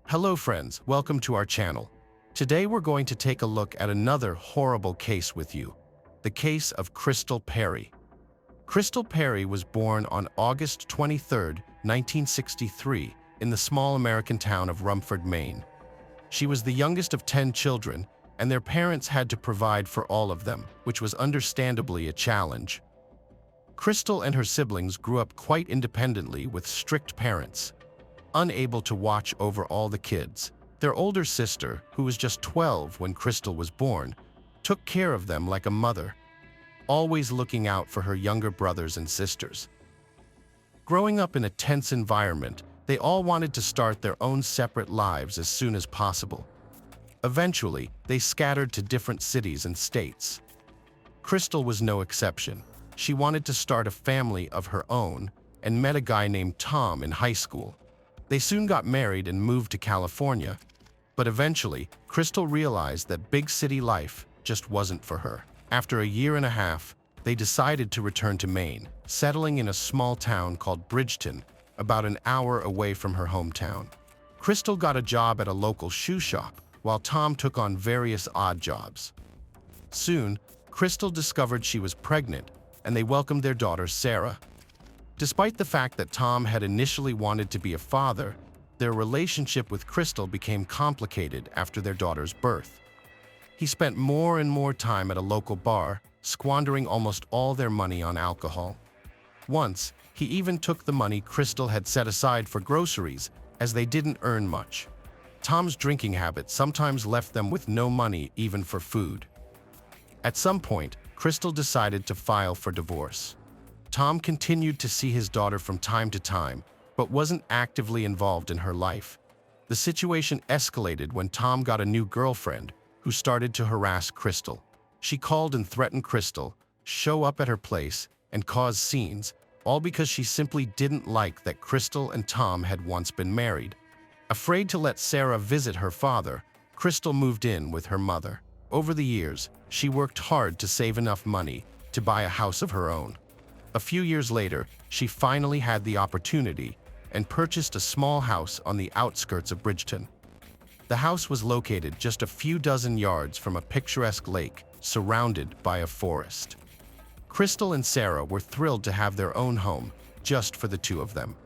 Hello friends, welcome to our channel. Today we're going to take a look at another horrible case with you, the case of Crystal Perry. Crystal Perry was born on August 23, 1963, in the small American town of Rumford, Maine. She was the youngest of 10 children, and their parents had to provide for all of them, which was understandably a challenge. Crystal and her siblings grew up quite independently with strict parents, unable to watch over all the kids. Their older sister, who was just 12 when Crystal was born, took care of them like a mother, always looking out for her younger brothers and sisters. Growing up in a tense environment, they all wanted to start their own separate lives as soon as possible. Eventually, they scattered to different cities and states. Crystal was no exception. She wanted to start a family of her own and met a guy named Tom in high school. They soon got married and moved to California, but eventually, Crystal realized that big city life just wasn't for her. After a year and a half, they decided to return to Maine, settling in a small town called Bridgeton, about an hour away from her hometown. Crystal got a job at a local shoe shop, while Tom took on various odd jobs. Soon, Crystal discovered she was pregnant, and they welcomed their daughter, Sarah. Despite the fact that Tom had initially wanted to be a father, their relationship with Crystal became complicated after their daughter's birth. He spent more and more time at a local bar, squandering almost all their money on alcohol. Once, he even took the money Crystal had set aside for groceries, as they didn't earn much. Tom's drinking habit sometimes left them with no money even for food. At some point, Crystal decided to file for divorce. Tom continued to see his daughter from time to time, but wasn't actively involved in her life. The situation escalated when Tom got a new girlfriend who started to harass Crystal. She called and threatened Crystal, show up at her place, and cause scenes, all because she simply didn't like that Crystal and Tom had once been married. Afraid to let Sarah visit her father, Crystal moved in with her mother. Over the years, she worked hard to save enough money to buy a house of her own. A few years later, she finally had the opportunity and purchased a small house on the outskirts of Bridgeton. The house was located just a few dozen yards from a picturesque lake surrounded by a forest. Crystal and Sarah were thrilled to have their own home just for the two of them.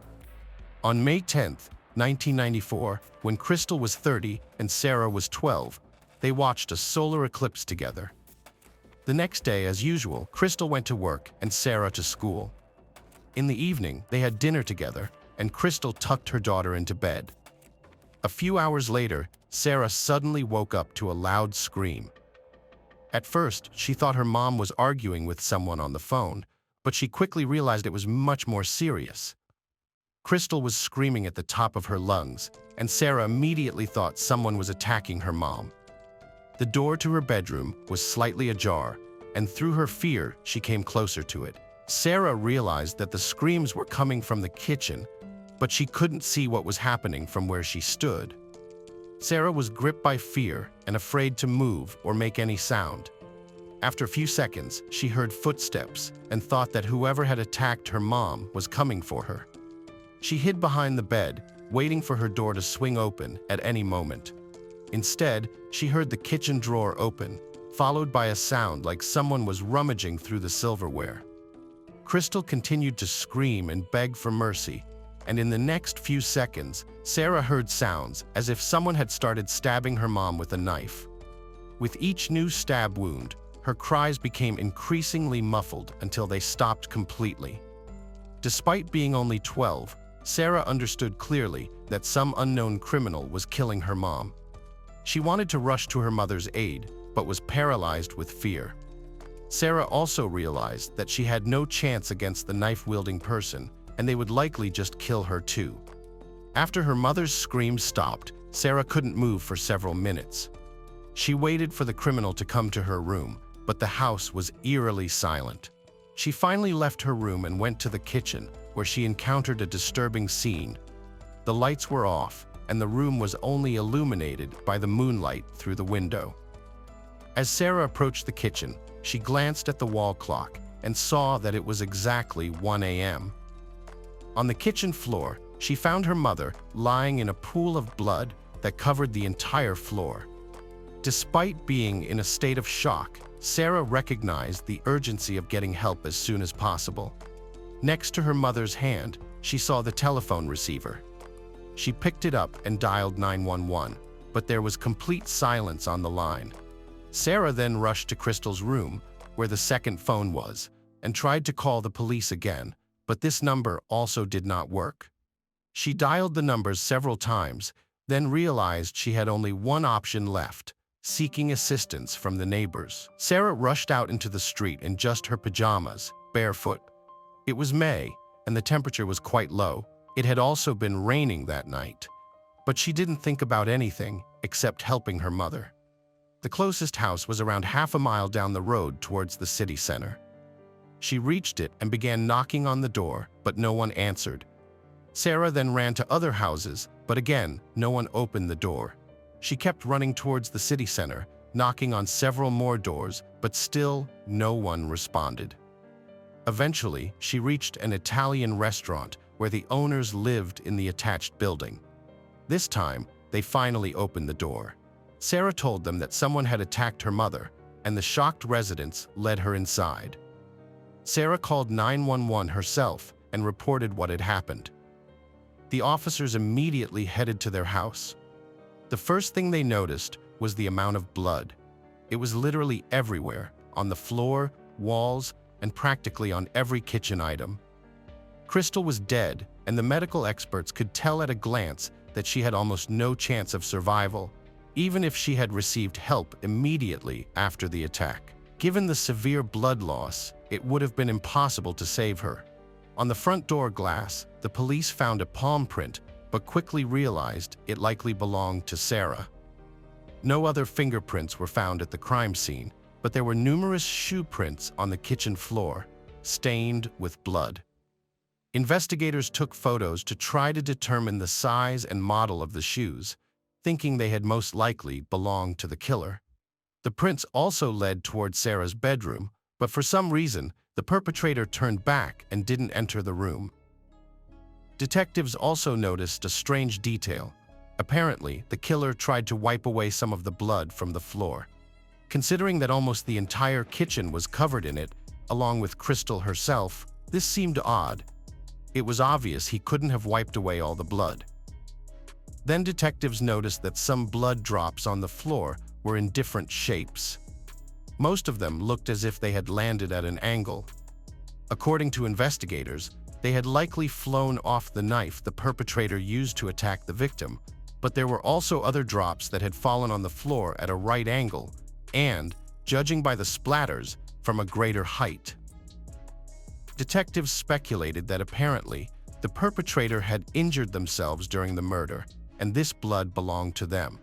On May 10, 1994, when Crystal was 30 and Sarah was 12, they watched a solar eclipse together. The next day, as usual, Crystal went to work and Sarah to school. In the evening, they had dinner together, and Crystal tucked her daughter into bed. A few hours later, Sarah suddenly woke up to a loud scream. At first, she thought her mom was arguing with someone on the phone, but she quickly realized it was much more serious. Crystal was screaming at the top of her lungs, and Sarah immediately thought someone was attacking her mom. The door to her bedroom was slightly ajar, and through her fear, she came closer to it. Sarah realized that the screams were coming from the kitchen, but she couldn't see what was happening from where she stood. Sarah was gripped by fear and afraid to move or make any sound. After a few seconds, she heard footsteps and thought that whoever had attacked her mom was coming for her. She hid behind the bed, waiting for her door to swing open at any moment. Instead, she heard the kitchen drawer open, followed by a sound like someone was rummaging through the silverware. Crystal continued to scream and beg for mercy, and in the next few seconds, Sarah heard sounds as if someone had started stabbing her mom with a knife. With each new stab wound, her cries became increasingly muffled until they stopped completely. Despite being only 12, Sarah understood clearly that some unknown criminal was killing her mom. She wanted to rush to her mother's aid, but was paralyzed with fear. Sarah also realized that she had no chance against the knife-wielding person, and they would likely just kill her too. After her mother's screams stopped, Sarah couldn't move for several minutes. She waited for the criminal to come to her room, but the house was eerily silent. She finally left her room and went to the kitchen, where she encountered a disturbing scene. The lights were off, and the room was only illuminated by the moonlight through the window. As Sarah approached the kitchen, she glanced at the wall clock and saw that it was exactly 1 a.m. On the kitchen floor, she found her mother lying in a pool of blood, that covered the entire floor. Despite being in a state of shock, Sarah recognized the urgency of getting help as soon as possible. Next to her mother's hand, she saw the telephone receiver. She picked it up and dialed 911, but there was complete silence on the line. Sarah then rushed to Crystal's room, where the second phone was, and tried to call the police again, but this number also did not work. She dialed the numbers several times, then realized she had only one option left: seeking assistance from the neighbors. Sarah rushed out into the street in just her pajamas, barefoot. It was May, and the temperature was quite low. It had also been raining that night. But she didn't think about anything except helping her mother. The closest house was around half a mile down the road towards the city center. She reached it and began knocking on the door, but no one answered. Sarah then ran to other houses, but again, no one opened the door. She kept running towards the city center, knocking on several more doors, but still no one responded. Eventually, she reached an Italian restaurant where the owners lived in the attached building. This time, they finally opened the door. Sarah told them that someone had attacked her mother, and the shocked residents led her inside. Sarah called 911 herself and reported what had happened. The officers immediately headed to their house. The first thing they noticed was the amount of blood. It was literally everywhere, on the floor, walls, and practically on every kitchen item. Crystal was dead, and the medical experts could tell at a glance that she had almost no chance of survival, even if she had received help immediately after the attack. Given the severe blood loss, it would have been impossible to save her. On the front door glass, the police found a palm print, but quickly realized it likely belonged to Sarah. No other fingerprints were found at the crime scene, but there were numerous shoe prints on the kitchen floor, stained with blood. Investigators took photos to try to determine the size and model of the shoes, thinking they had most likely belonged to the killer. The prints also led toward Sarah's bedroom, but for some reason, the perpetrator turned back and didn't enter the room. Detectives also noticed a strange detail. Apparently, the killer tried to wipe away some of the blood from the floor. Considering that almost the entire kitchen was covered in it, along with Crystal herself, this seemed odd. It was obvious he couldn't have wiped away all the blood. Then detectives noticed that some blood drops on the floor were in different shapes. Most of them looked as if they had landed at an angle. According to investigators, they had likely flown off the knife the perpetrator used to attack the victim, but there were also other drops that had fallen on the floor at a right angle and, judging by the splatters, from a greater height. Detectives speculated that apparently the perpetrator had injured themselves during the murder, and this blood belonged to them.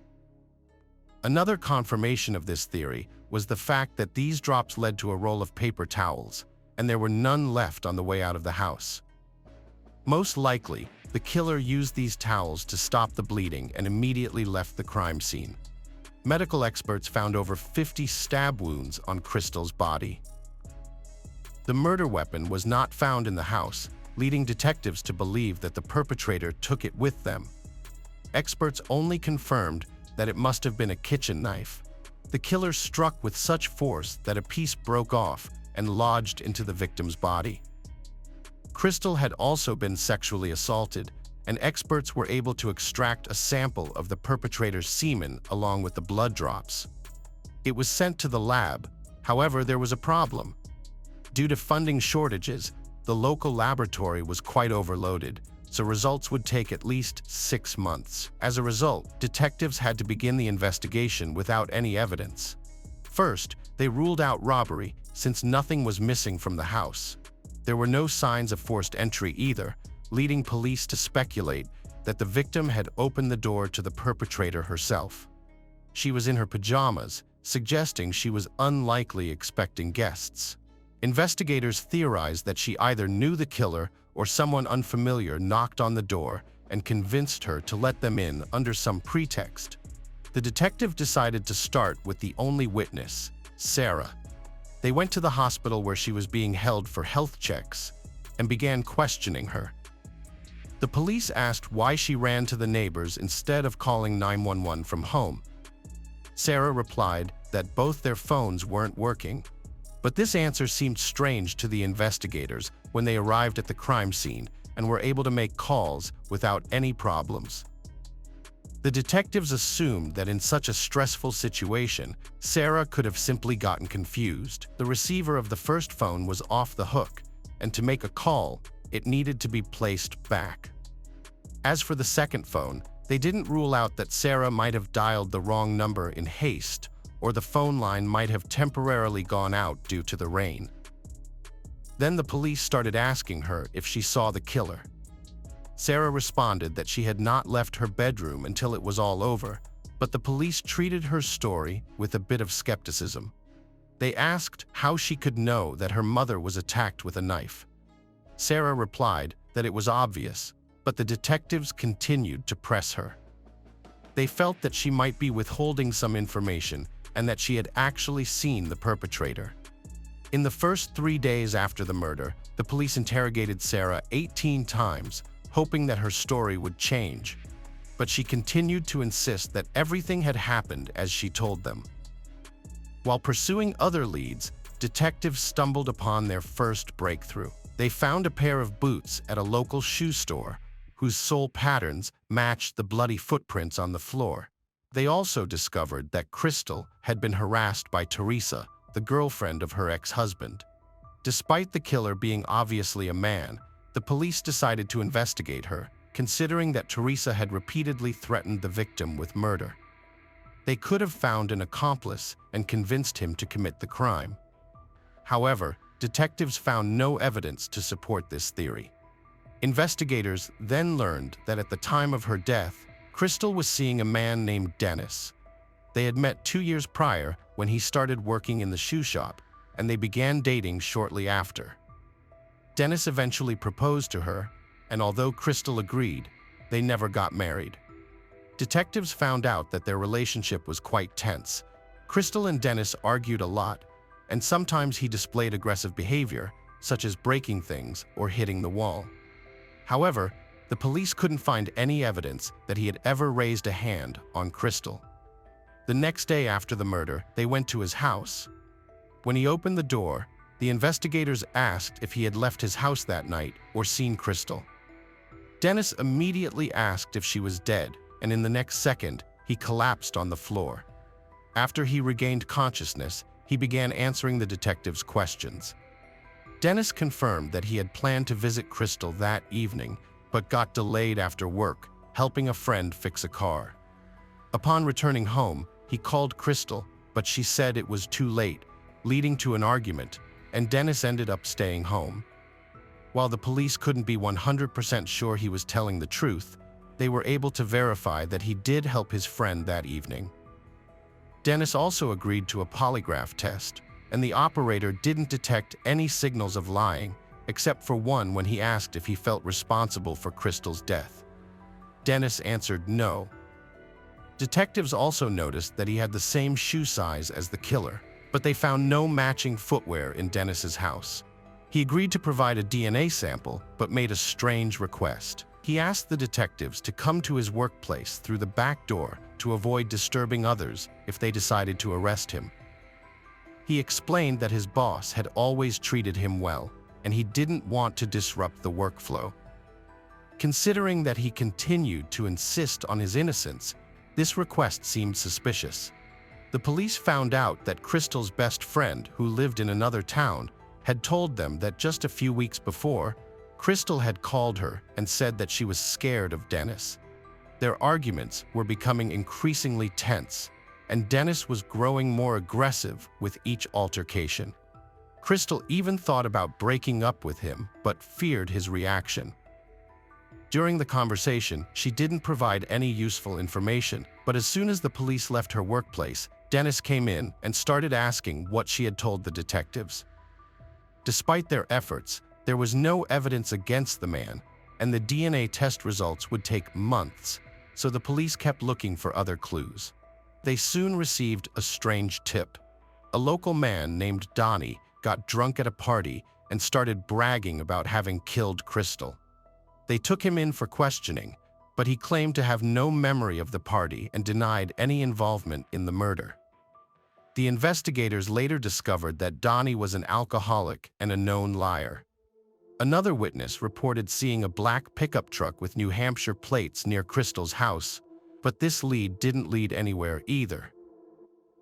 Another confirmation of this theory was the fact that these drops led to a roll of paper towels, and there were none left on the way out of the house. Most likely, the killer used these towels to stop the bleeding and immediately left the crime scene. Medical experts found over 50 stab wounds on Crystal's body. The murder weapon was not found in the house, leading detectives to believe that the perpetrator took it with them. Experts only confirmed that it must have been a kitchen knife. The killer struck with such force that a piece broke off and lodged into the victim's body. Crystal had also been sexually assaulted, and experts were able to extract a sample of the perpetrator's semen along with the blood drops. It was sent to the lab. However, there was a problem. Due to funding shortages, the local laboratory was quite overloaded, so results would take at least 6 months. As a result, detectives had to begin the investigation without any evidence. First, they ruled out robbery, since nothing was missing from the house. There were no signs of forced entry either, leading police to speculate that the victim had opened the door to the perpetrator herself. She was in her pajamas, suggesting she was unlikely expecting guests. Investigators theorized that she either knew the killer or someone unfamiliar knocked on the door and convinced her to let them in under some pretext. The detective decided to start with the only witness, Sarah. They went to the hospital where she was being held for health checks and began questioning her. The police asked why she ran to the neighbors instead of calling 911 from home. Sarah replied that both their phones weren't working. But this answer seemed strange to the investigators when they arrived at the crime scene and were able to make calls without any problems. The detectives assumed that in such a stressful situation, Sarah could have simply gotten confused. The receiver of the first phone was off the hook, and to make a call, it needed to be placed back. As for the second phone, they didn't rule out that Sarah might have dialed the wrong number in haste, or the phone line might have temporarily gone out due to the rain. Then the police started asking her if she saw the killer. Sarah responded that she had not left her bedroom until it was all over, but the police treated her story with a bit of skepticism. They asked how she could know that her mother was attacked with a knife. Sarah replied that it was obvious, but the detectives continued to press her. They felt that she might be withholding some information and that she had actually seen the perpetrator. In the first 3 days after the murder, the police interrogated Sarah 18 times, hoping that her story would change. But she continued to insist that everything had happened as she told them. While pursuing other leads, detectives stumbled upon their first breakthrough. They found a pair of boots at a local shoe store, whose sole patterns matched the bloody footprints on the floor. They also discovered that Crystal had been harassed by Teresa, the girlfriend of her ex-husband. Despite the killer being obviously a man, the police decided to investigate her, considering that Teresa had repeatedly threatened the victim with murder. They could have found an accomplice and convinced him to commit the crime. However, detectives found no evidence to support this theory. Investigators then learned that at the time of her death, Crystal was seeing a man named Dennis. They had met 2 years prior when he started working in the shoe shop, and they began dating shortly after. Dennis eventually proposed to her, and although Crystal agreed, they never got married. Detectives found out that their relationship was quite tense. Crystal and Dennis argued a lot, and sometimes he displayed aggressive behavior, such as breaking things or hitting the wall. However, the police couldn't find any evidence that he had ever raised a hand on Crystal. The next day after the murder, they went to his house. When he opened the door, the investigators asked if he had left his house that night or seen Crystal. Dennis immediately asked if she was dead, and in the next second, he collapsed on the floor. After he regained consciousness, he began answering the detectives' questions. Dennis confirmed that he had planned to visit Crystal that evening, but got delayed after work, helping a friend fix a car. Upon returning home, he called Crystal, but she said it was too late, leading to an argument, and Dennis ended up staying home. While the police couldn't be 100% sure he was telling the truth, they were able to verify that he did help his friend that evening. Dennis also agreed to a polygraph test, and the operator didn't detect any signals of lying, except for one when he asked if he felt responsible for Crystal's death. Dennis answered no. Detectives also noticed that he had the same shoe size as the killer, but they found no matching footwear in Dennis's house. He agreed to provide a DNA sample, but made a strange request. He asked the detectives to come to his workplace through the back door to avoid disturbing others if they decided to arrest him. He explained that his boss had always treated him well, and he didn't want to disrupt the workflow. Considering that he continued to insist on his innocence, this request seemed suspicious. The police found out that Crystal's best friend, who lived in another town, had told them that just a few weeks before, Crystal had called her and said that she was scared of Dennis. Their arguments were becoming increasingly tense, and Dennis was growing more aggressive with each altercation. Crystal even thought about breaking up with him, but feared his reaction. During the conversation, she didn't provide any useful information, but as soon as the police left her workplace, Dennis came in and started asking what she had told the detectives. Despite their efforts, there was no evidence against the man, and the DNA test results would take months, so the police kept looking for other clues. They soon received a strange tip. A local man named Donnie got drunk at a party and started bragging about having killed Crystal. They took him in for questioning, but he claimed to have no memory of the party and denied any involvement in the murder. The investigators later discovered that Donnie was an alcoholic and a known liar. Another witness reported seeing a black pickup truck with New Hampshire plates near Crystal's house, but this lead didn't lead anywhere either.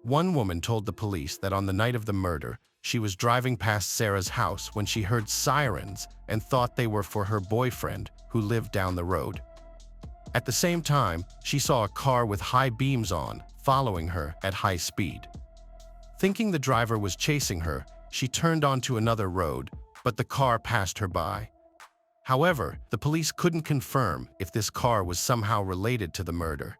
One woman told the police that on the night of the murder, she was driving past Sarah's house when she heard sirens and thought they were for her boyfriend, who lived down the road. At the same time, she saw a car with high beams on, following her at high speed. Thinking the driver was chasing her, she turned onto another road, but the car passed her by. However, the police couldn't confirm if this car was somehow related to the murder.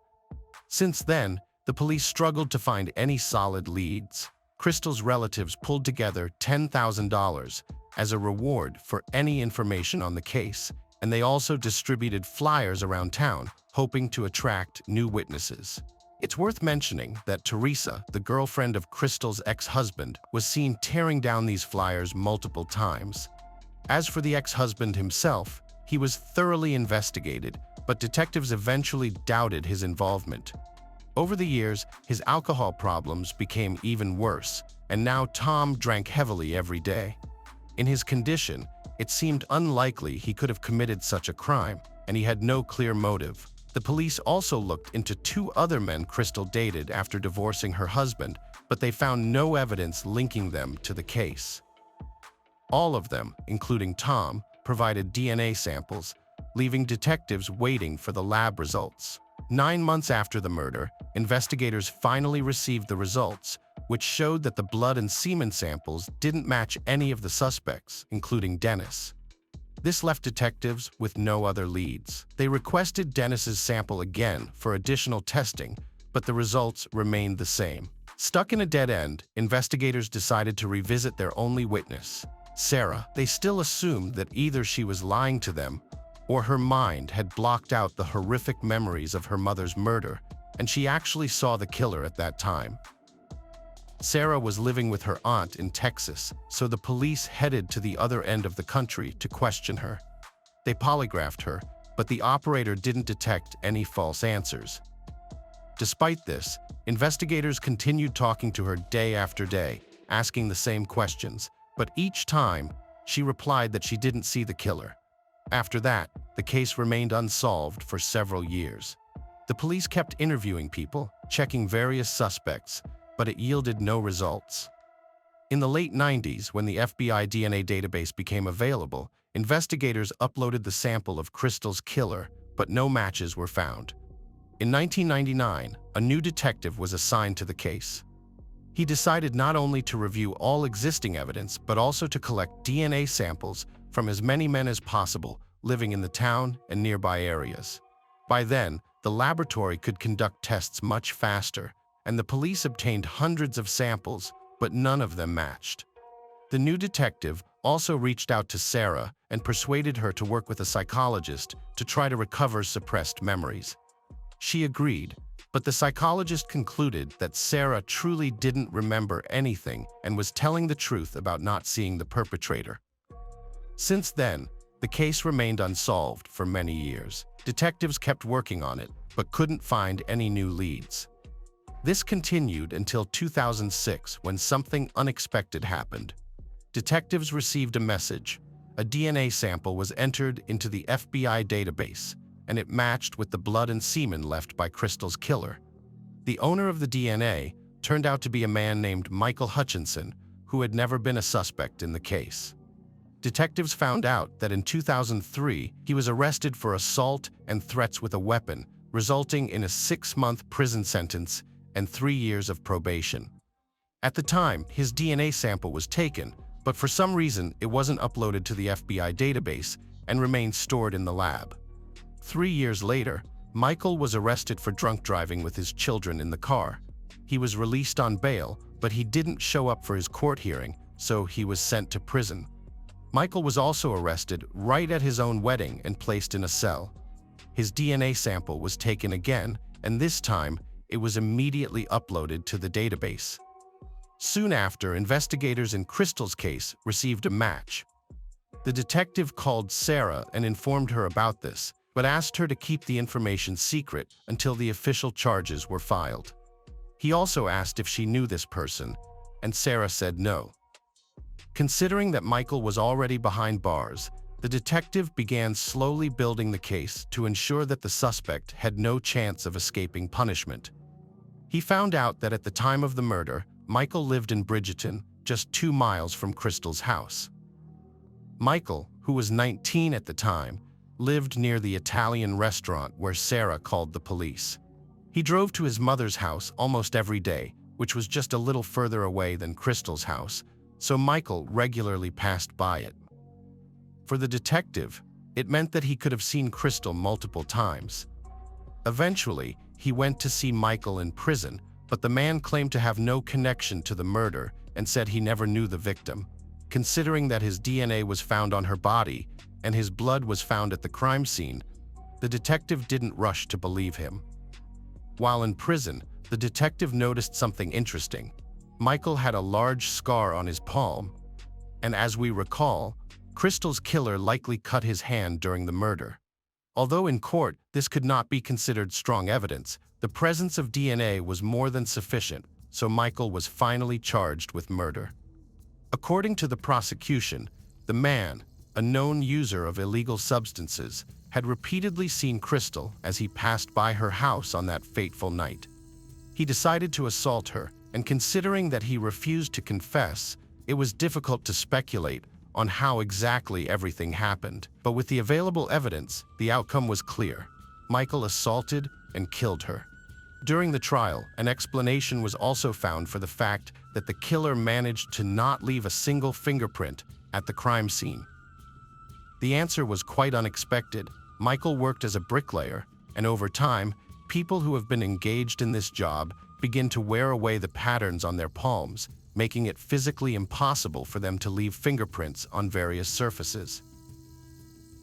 Since then, the police struggled to find any solid leads. Crystal's relatives pulled together $10,000 as a reward for any information on the case, and they also distributed flyers around town, hoping to attract new witnesses. It's worth mentioning that Teresa, the girlfriend of Crystal's ex-husband, was seen tearing down these flyers multiple times. As for the ex-husband himself, he was thoroughly investigated, but detectives eventually doubted his involvement. Over the years, his alcohol problems became even worse, and now Tom drank heavily every day. In his condition, it seemed unlikely he could have committed such a crime, and he had no clear motive. The police also looked into 2 other men Crystal dated after divorcing her husband, but they found no evidence linking them to the case. All of them, including Tom, provided DNA samples, leaving detectives waiting for the lab results. 9 months after the murder, investigators finally received the results, which showed that the blood and semen samples didn't match any of the suspects, including Dennis. This left detectives with no other leads. They requested Dennis's sample again for additional testing, but the results remained the same. Stuck in a dead end, investigators decided to revisit their only witness, Sarah. They still assumed that either she was lying to them or her mind had blocked out the horrific memories of her mother's murder, and she actually saw the killer at that time. Sarah was living with her aunt in Texas, so the police headed to the other end of the country to question her. They polygraphed her, but the operator didn't detect any false answers. Despite this, investigators continued talking to her day after day, asking the same questions, but each time, she replied that she didn't see the killer. After that, the case remained unsolved for several years. The police kept interviewing people, checking various suspects, but it yielded no results. In the late 90s, when the FBI DNA database became available, investigators uploaded the sample of Crystal's killer, but no matches were found. In 1999, a new detective was assigned to the case. He decided not only to review all existing evidence, but also to collect DNA samples from as many men as possible living in the town and nearby areas. By then, the laboratory could conduct tests much faster, and the police obtained hundreds of samples, but none of them matched. The new detective also reached out to Sarah and persuaded her to work with a psychologist to try to recover suppressed memories. She agreed, but the psychologist concluded that Sarah truly didn't remember anything and was telling the truth about not seeing the perpetrator. Since then, the case remained unsolved for many years. Detectives kept working on it, but couldn't find any new leads. This continued until 2006, when something unexpected happened. Detectives received a message. A DNA sample was entered into the FBI database, and it matched with the blood and semen left by Crystal's killer. The owner of the DNA turned out to be a man named Michael Hutchinson, who had never been a suspect in the case. Detectives found out that in 2003, he was arrested for assault and threats with a weapon, resulting in a 6-month prison sentence and 3 years of probation. At the time, his DNA sample was taken, but for some reason, it wasn't uploaded to the FBI database and remained stored in the lab. 3 years later, Michael was arrested for drunk driving with his children in the car. He was released on bail, but he didn't show up for his court hearing, so he was sent to prison. Michael was also arrested right at his own wedding and placed in a cell. His DNA sample was taken again, and this time, it was immediately uploaded to the database. Soon after, investigators in Crystal's case received a match. The detective called Sarah and informed her about this, but asked her to keep the information secret until the official charges were filed. He also asked if she knew this person, and Sarah said no. Considering that Michael was already behind bars, the detective began slowly building the case to ensure that the suspect had no chance of escaping punishment. He found out that at the time of the murder, Michael lived in Bridgeton, just 2 miles from Crystal's house. Michael, who was 19 at the time, lived near the Italian restaurant where Sarah called the police. He drove to his mother's house almost every day, which was just a little further away than Crystal's house, so Michael regularly passed by it. For the detective, it meant that he could have seen Crystal multiple times. Eventually, he went to see Michael in prison, but the man claimed to have no connection to the murder and said he never knew the victim. Considering that his DNA was found on her body and his blood was found at the crime scene, the detective didn't rush to believe him. While in prison, the detective noticed something interesting. Michael had a large scar on his palm, and as we recall, Crystal's killer likely cut his hand during the murder. Although in court this could not be considered strong evidence, the presence of DNA was more than sufficient, so Michael was finally charged with murder. According to the prosecution, the man, a known user of illegal substances, had repeatedly seen Crystal as he passed by her house on that fateful night. He decided to assault her, and considering that he refused to confess, it was difficult to speculate on how exactly everything happened. But with the available evidence, the outcome was clear. Michael assaulted and killed her. During the trial, an explanation was also found for the fact that the killer managed to not leave a single fingerprint at the crime scene. The answer was quite unexpected. Michael worked as a bricklayer, and over time, people who have been engaged in this job begin to wear away the patterns on their palms, making it physically impossible for them to leave fingerprints on various surfaces.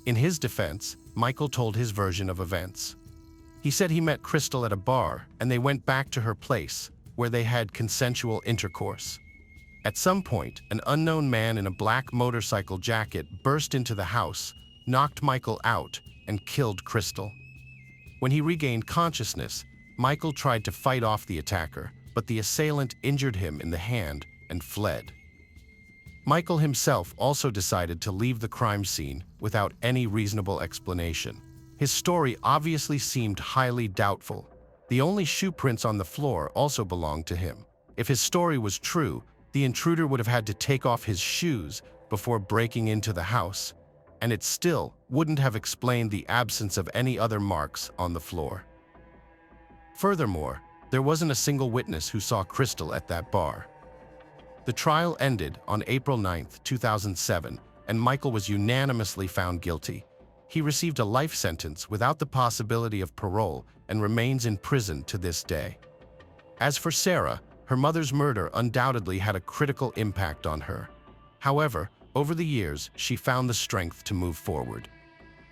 In his defense, Michael told his version of events. He said he met Crystal at a bar and they went back to her place, where they had consensual intercourse. At some point, an unknown man in a black motorcycle jacket burst into the house, knocked Michael out, and killed Crystal. When he regained consciousness, Michael tried to fight off the attacker, but the assailant injured him in the hand and fled. Michael himself also decided to leave the crime scene without any reasonable explanation. His story obviously seemed highly doubtful. The only shoe prints on the floor also belonged to him. If his story was true, the intruder would have had to take off his shoes before breaking into the house, and it still wouldn't have explained the absence of any other marks on the floor. Furthermore, there wasn't a single witness who saw Crystal at that bar. The trial ended on April 9, 2007, and Michael was unanimously found guilty. He received a life sentence without the possibility of parole and remains in prison to this day. As for Sarah, her mother's murder undoubtedly had a critical impact on her. However, over the years, she found the strength to move forward.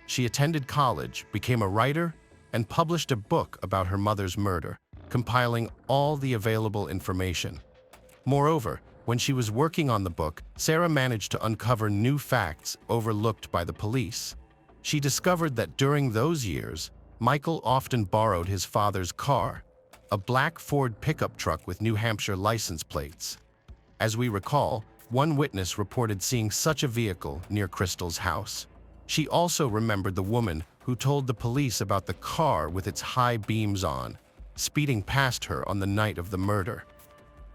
She attended college, became a writer, and published a book about her mother's murder, compiling all the available information. Moreover, when she was working on the book, Sarah managed to uncover new facts overlooked by the police. She discovered that during those years, Michael often borrowed his father's car, a black Ford pickup truck with New Hampshire license plates. As we recall, one witness reported seeing such a vehicle near Crystal's house. She also remembered the woman who told the police about the car with its high beams on, speeding past her on the night of the murder.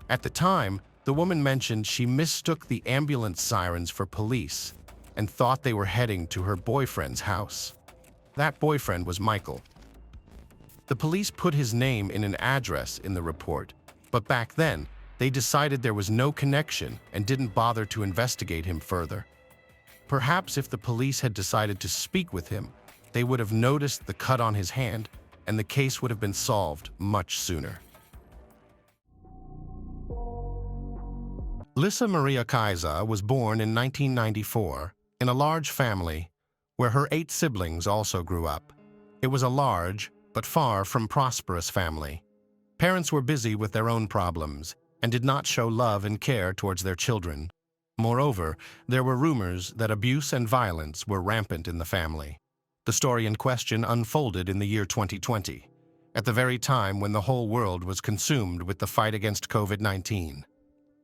At the time, the woman mentioned she mistook the ambulance sirens for police and thought they were heading to her boyfriend's house. That boyfriend was Michael. The police put his name in an address in the report, but back then, they decided there was no connection and didn't bother to investigate him further. Perhaps if the police had decided to speak with him, they would have noticed the cut on his hand, and the case would have been solved much sooner. Lisa Maria Kaiser was born in 1994 in a large family where her 8 siblings also grew up. It was a large, but far from prosperous family. Parents were busy with their own problems and did not show love and care towards their children. Moreover, there were rumors that abuse and violence were rampant in the family. The story in question unfolded in the year 2020, at the very time when the whole world was consumed with the fight against COVID-19.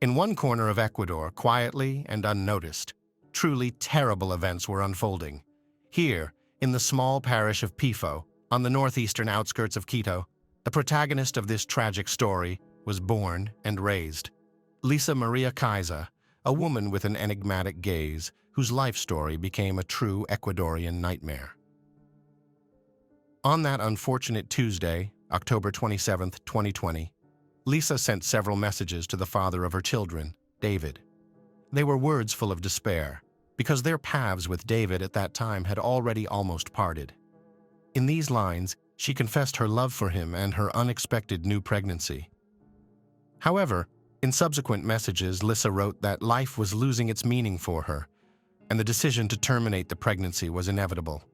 In one corner of Ecuador, quietly and unnoticed, truly terrible events were unfolding. Here, in the small parish of Pifo, on the northeastern outskirts of Quito, the protagonist of this tragic story was born and raised. Lisa Maria Caiza, a woman with an enigmatic gaze, whose life story became a true Ecuadorian nightmare. On that unfortunate Tuesday, October 27, 2020, Lisa sent several messages to the father of her children, David. They were words full of despair, because their paths with David at that time had already almost parted. In these lines, she confessed her love for him and her unexpected new pregnancy. However, in subsequent messages, Lisa wrote that life was losing its meaning for her, and the decision to terminate the pregnancy was inevitable.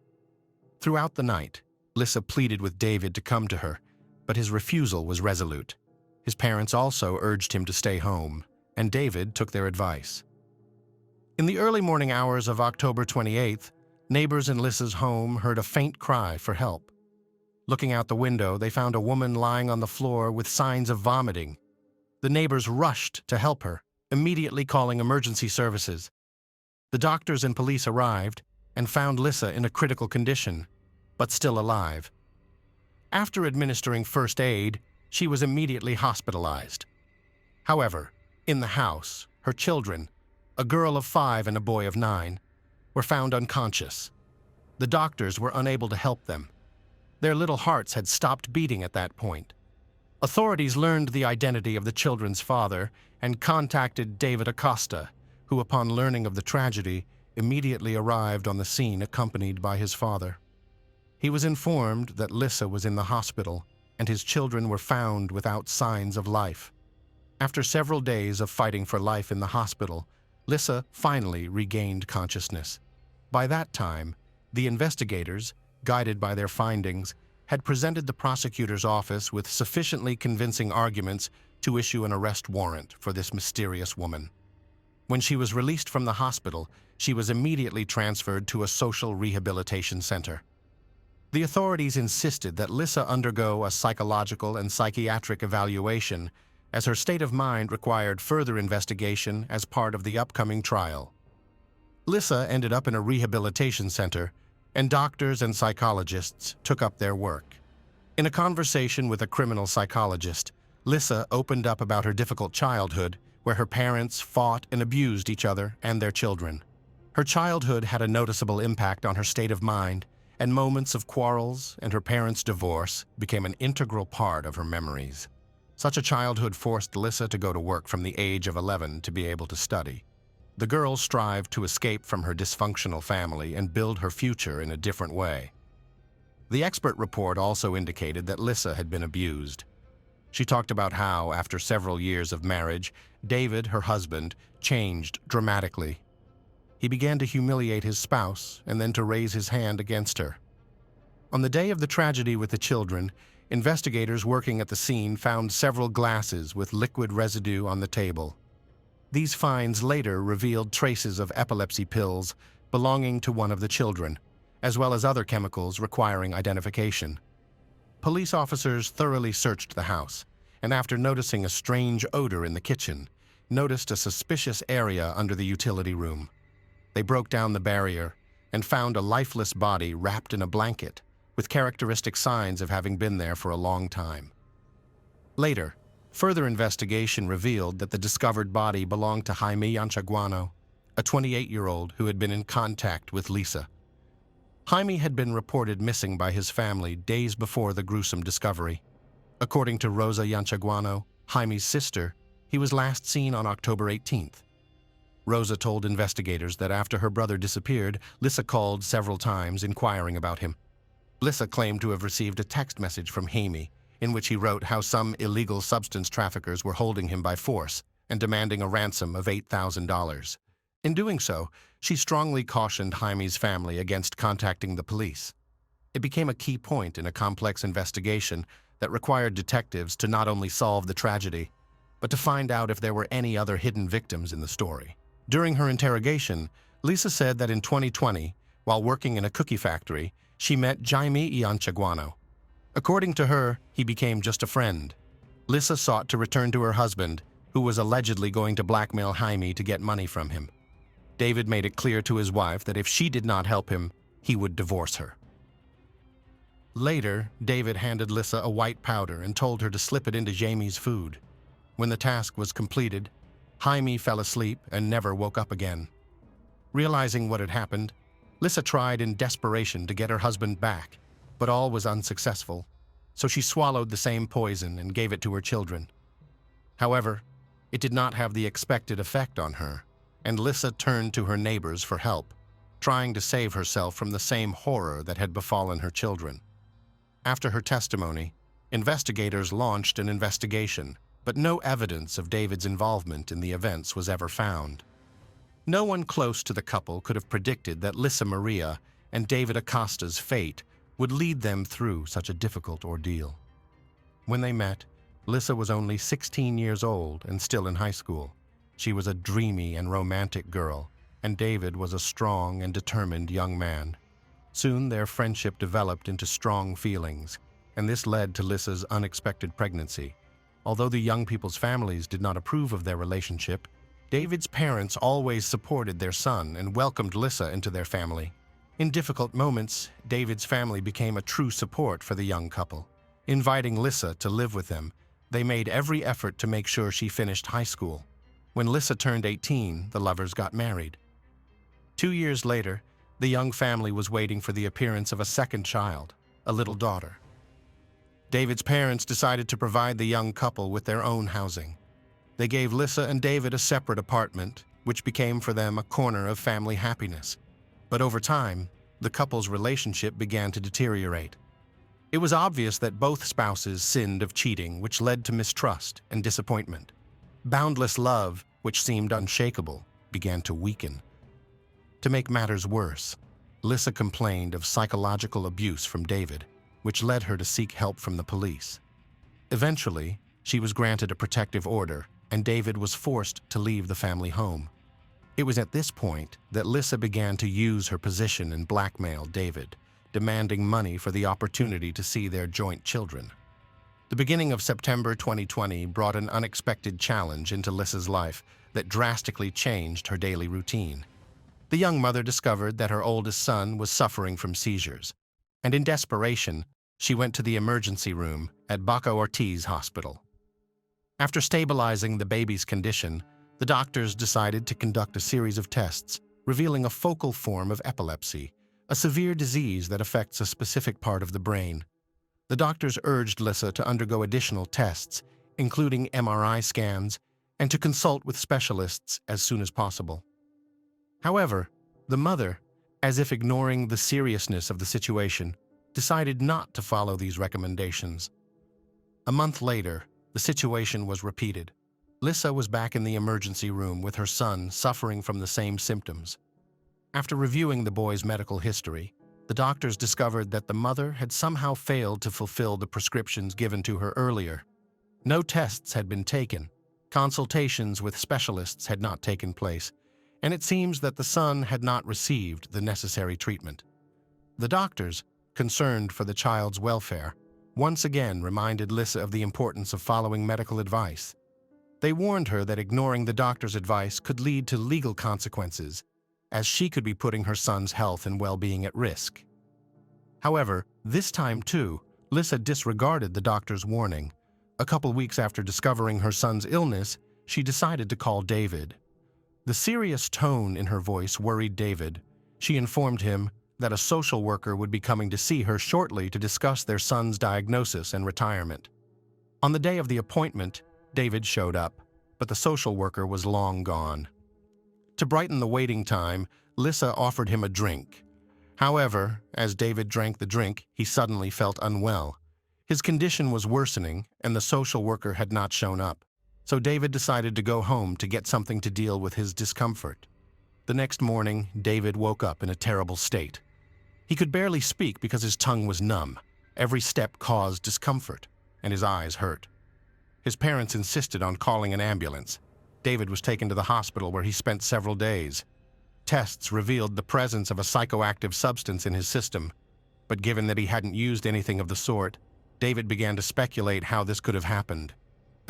Throughout the night, Lisa pleaded with David to come to her, but his refusal was resolute. His parents also urged him to stay home, and David took their advice. In the early morning hours of October 28th, neighbors in Lisa's home heard a faint cry for help. Looking out the window, they found a woman lying on the floor with signs of vomiting. The neighbors rushed to help her, immediately calling emergency services. The doctors and police arrived and found Lisa in a critical condition, but still alive. After administering first aid, she was immediately hospitalized. However, in the house, her children, a girl of 5 and a boy of 9, were found unconscious. The doctors were unable to help them. Their little hearts had stopped beating at that point. Authorities learned the identity of the children's father and contacted David Acosta, who, upon learning of the tragedy, immediately arrived on the scene accompanied by his father. He was informed that Lisa was in the hospital and his children were found without signs of life. After several days of fighting for life in the hospital, Lisa finally regained consciousness. By that time, the investigators, guided by their findings, had presented the prosecutor's office with sufficiently convincing arguments to issue an arrest warrant for this mysterious woman. When she was released from the hospital, she was immediately transferred to a social rehabilitation center. The authorities insisted that Lisa undergo a psychological and psychiatric evaluation, as her state of mind required further investigation as part of the upcoming trial. Lisa ended up in a rehabilitation center, and doctors and psychologists took up their work. In a conversation with a criminal psychologist, Lisa opened up about her difficult childhood, where her parents fought and abused each other and their children. Her childhood had a noticeable impact on her state of mind, and moments of quarrels and her parents' divorce became an integral part of her memories. Such a childhood forced Lisa to go to work from the age of 11 to be able to study. The girl strived to escape from her dysfunctional family and build her future in a different way. The expert report also indicated that Lisa had been abused. She talked about how, after several years of marriage, David, her husband, changed dramatically. He began to humiliate his spouse and then to raise his hand against her. On the day of the tragedy with the children, investigators working at the scene found several glasses with liquid residue on the table. These finds later revealed traces of epilepsy pills belonging to one of the children, as well as other chemicals requiring identification. Police officers thoroughly searched the house, and after noticing a strange odor in the kitchen, noticed a suspicious area under the utility room. They broke down the barrier and found a lifeless body wrapped in a blanket, with characteristic signs of having been there for a long time. Later, further investigation revealed that the discovered body belonged to Jaime Yanchaguano, a 28-year-old who had been in contact with Lisa. Jaime had been reported missing by his family days before the gruesome discovery. According to Rosa Yanchaguano, Jaime's sister, he was last seen on October 18th. Rosa told investigators that after her brother disappeared, Lisa called several times inquiring about him. Lisa claimed to have received a text message from Jaime, in which he wrote how some illegal substance traffickers were holding him by force and demanding a ransom of $8,000. In doing so, she strongly cautioned Jaime's family against contacting the police. It became a key point in a complex investigation that required detectives to not only solve the tragedy, but to find out if there were any other hidden victims in the story. During her interrogation, Lisa said that in 2020, while working in a cookie factory, she met Jaime Ianchaguano. According to her, he became just a friend. Lisa sought to return to her husband, who was allegedly going to blackmail Jaime to get money from him. David made it clear to his wife that if she did not help him, he would divorce her. Later, David handed Lisa a white powder and told her to slip it into Jaime's food. When the task was completed, Jaime fell asleep and never woke up again. Realizing what had happened, Lisa tried in desperation to get her husband back, but all was unsuccessful, so she swallowed the same poison and gave it to her children. However, it did not have the expected effect on her, and Lisa turned to her neighbors for help, trying to save herself from the same horror that had befallen her children. After her testimony, investigators launched an investigation, but no evidence of David's involvement in the events was ever found. No one close to the couple could have predicted that Lisa Maria and David Acosta's fate would lead them through such a difficult ordeal. When they met, Lisa was only 16 years old and still in high school. She was a dreamy and romantic girl, and David was a strong and determined young man. Soon their friendship developed into strong feelings, and this led to Lisa's unexpected pregnancy. Although the young people's families did not approve of their relationship, David's parents always supported their son and welcomed Lisa into their family. In difficult moments, David's family became a true support for the young couple. Inviting Lisa to live with them, they made every effort to make sure she finished high school. When Lisa turned 18, the lovers got married. 2 years later, the young family was waiting for the appearance of a second child, a little daughter. David's parents decided to provide the young couple with their own housing. They gave Lisa and David a separate apartment, which became for them a corner of family happiness. But over time, the couple's relationship began to deteriorate. It was obvious that both spouses sinned of cheating, which led to mistrust and disappointment. Boundless love, which seemed unshakable, began to weaken. To make matters worse, Lisa complained of psychological abuse from David, which led her to seek help from the police. Eventually, she was granted a protective order, and David was forced to leave the family home. It was at this point that Lisa began to use her position and blackmail David, demanding money for the opportunity to see their joint children. The beginning of September 2020 brought an unexpected challenge into Lisa's life that drastically changed her daily routine. The young mother discovered that her oldest son was suffering from seizures, and in desperation, she went to the emergency room at Baca Ortiz Hospital. After stabilizing the baby's condition, the doctors decided to conduct a series of tests, revealing a focal form of epilepsy, a severe disease that affects a specific part of the brain. The doctors urged Lisa to undergo additional tests, including MRI scans, and to consult with specialists as soon as possible. However, the mother, as if ignoring the seriousness of the situation, decided not to follow these recommendations. A month later, the situation was repeated. Lisa was back in the emergency room with her son suffering from the same symptoms. After reviewing the boy's medical history, the doctors discovered that the mother had somehow failed to fulfill the prescriptions given to her earlier. No tests had been taken, consultations with specialists had not taken place, and it seems that the son had not received the necessary treatment. The doctors, concerned for the child's welfare, once again reminded Lisa of the importance of following medical advice. They warned her that ignoring the doctor's advice could lead to legal consequences, as she could be putting her son's health and well-being at risk. However, this time too, Lisa disregarded the doctor's warning. A couple weeks after discovering her son's illness, she decided to call David. The serious tone in her voice worried David. She informed him that a social worker would be coming to see her shortly to discuss their son's diagnosis and retirement. On the day of the appointment, David showed up, but the social worker was long gone. To brighten the waiting time, Lisa offered him a drink. However, as David drank the drink, he suddenly felt unwell. His condition was worsening, and the social worker had not shown up, so David decided to go home to get something to deal with his discomfort. The next morning, David woke up in a terrible state. He could barely speak because his tongue was numb. Every step caused discomfort, and his eyes hurt. His parents insisted on calling an ambulance. David was taken to the hospital where he spent several days. Tests revealed the presence of a psychoactive substance in his system, but given that he hadn't used anything of the sort, David began to speculate how this could have happened.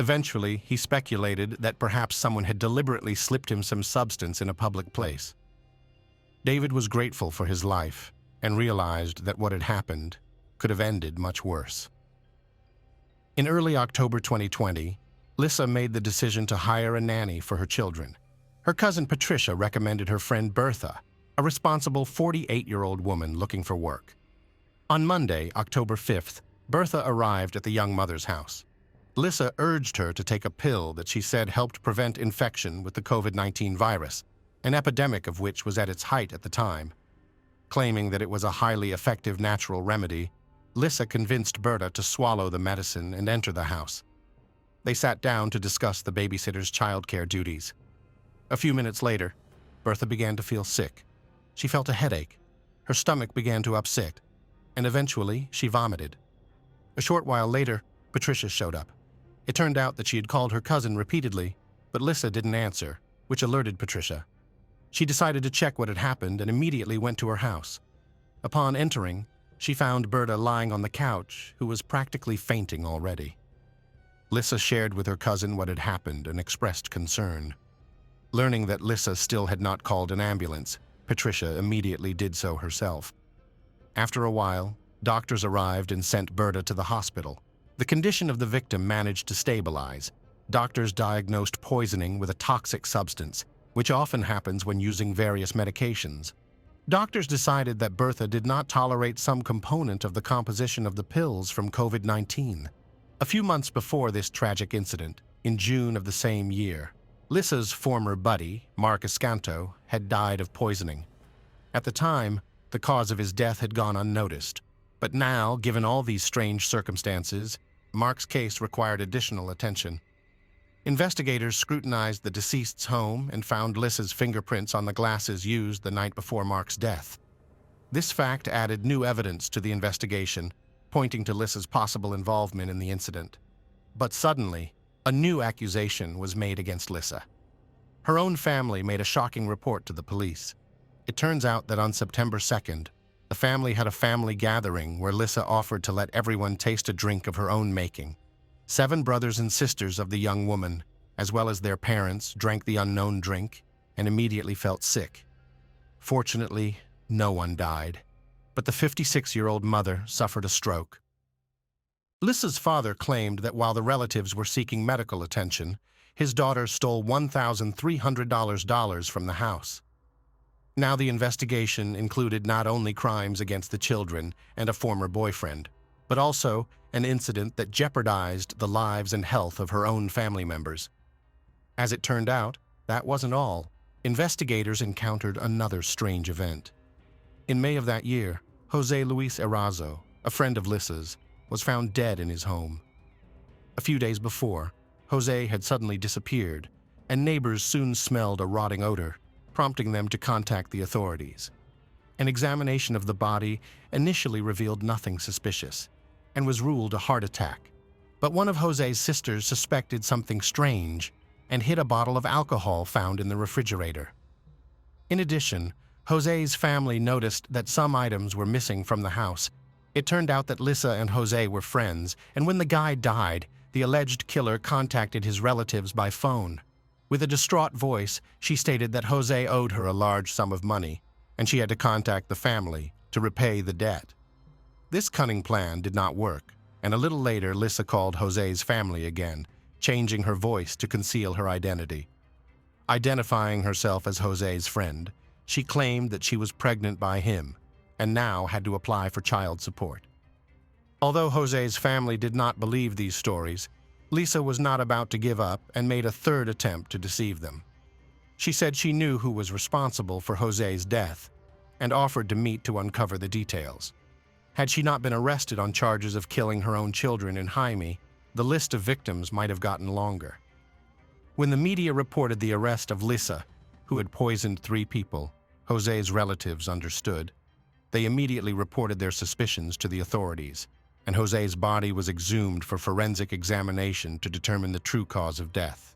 Eventually, he speculated that perhaps someone had deliberately slipped him some substance in a public place. David was grateful for his life and realized that what had happened could have ended much worse. In early October 2020, Lisa made the decision to hire a nanny for her children. Her cousin Patricia recommended her friend Bertha, a responsible 48-year-old woman looking for work. On Monday, October 5th, Bertha arrived at the young mother's house. Lisa urged her to take a pill that she said helped prevent infection with the COVID-19 virus, an epidemic of which was at its height at the time. Claiming that it was a highly effective natural remedy, Lisa convinced Bertha to swallow the medicine and enter the house. They sat down to discuss the babysitter's childcare duties. A few minutes later, Bertha began to feel sick. She felt a headache. Her stomach began to upset, and eventually she vomited. A short while later, Patricia showed up. It turned out that she had called her cousin repeatedly, but Lisa didn't answer, which alerted Patricia. She decided to check what had happened and immediately went to her house. Upon entering, she found Bertha lying on the couch, who was practically fainting already. Lisa shared with her cousin what had happened and expressed concern. Learning that Lisa still had not called an ambulance, Patricia immediately did so herself. After a while, doctors arrived and sent Bertha to the hospital. The condition of the victim managed to stabilize. Doctors diagnosed poisoning with a toxic substance, which often happens when using various medications. Doctors decided that Bertha did not tolerate some component of the composition of the pills from COVID-19. A few months before this tragic incident, in June of the same year, Lisa's former buddy, Mark Escanto, had died of poisoning. At the time, the cause of his death had gone unnoticed. But now, given all these strange circumstances, Mark's case required additional attention. Investigators scrutinized the deceased's home and found Lisa's fingerprints on the glasses used the night before Mark's death. This fact added new evidence to the investigation, pointing to Lisa's possible involvement in the incident. But suddenly, a new accusation was made against Lisa. Her own family made a shocking report to the police. It turns out that on September 2nd, the family had a family gathering where Lisa offered to let everyone taste a drink of her own making. 7 brothers and sisters of the young woman, as well as their parents, drank the unknown drink and immediately felt sick. Fortunately, no one died, but the 56-year-old mother suffered a stroke. Lisa's father claimed that while the relatives were seeking medical attention, his daughter stole $1,300 from the house. Now the investigation included not only crimes against the children and a former boyfriend, but also an incident that jeopardized the lives and health of her own family members. As it turned out, that wasn't all. Investigators encountered another strange event. In May of that year, Jose Luis Erazo, a friend of Lisa's, was found dead in his home. A few days before, Jose had suddenly disappeared, and neighbors soon smelled a rotting odor, prompting them to contact the authorities. An examination of the body initially revealed nothing suspicious, and was ruled a heart attack. But one of Jose's sisters suspected something strange and hid a bottle of alcohol found in the refrigerator. In addition, Jose's family noticed that some items were missing from the house. It turned out that Lisa and Jose were friends, and when the guy died, the alleged killer contacted his relatives by phone. With a distraught voice, she stated that Jose owed her a large sum of money, and she had to contact the family to repay the debt. This cunning plan did not work, and a little later Lisa called Jose's family again, changing her voice to conceal her identity. Identifying herself as Jose's friend, she claimed that she was pregnant by him and now had to apply for child support. Although Jose's family did not believe these stories, Lisa was not about to give up and made a third attempt to deceive them. She said she knew who was responsible for Jose's death and offered to meet to uncover the details. Had she not been arrested on charges of killing her own children in Jaime, the list of victims might have gotten longer. When the media reported the arrest of Lisa, who had poisoned 3 people, Jose's relatives understood. They immediately reported their suspicions to the authorities, and Jose's body was exhumed for forensic examination to determine the true cause of death.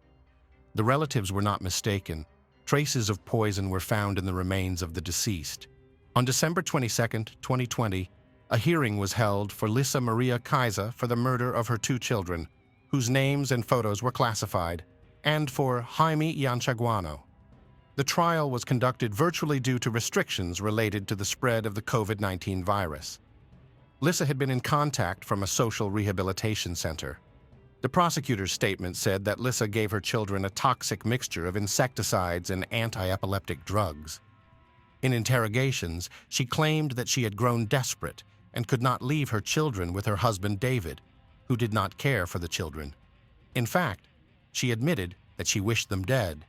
The relatives were not mistaken. Traces of poison were found in the remains of the deceased. On December 22, 2020, a hearing was held for Lisa Maria Kaiser for the murder of her 2 children, whose names and photos were classified, and for Jaime Ianchaguano. The trial was conducted virtually due to restrictions related to the spread of the COVID-19 virus. Lisa had been in contact from a social rehabilitation center. The prosecutor's statement said that Lisa gave her children a toxic mixture of insecticides and anti-epileptic drugs. In interrogations, she claimed that she had grown desperate and could not leave her children with her husband David, who did not care for the children. In fact, she admitted that she wished them dead.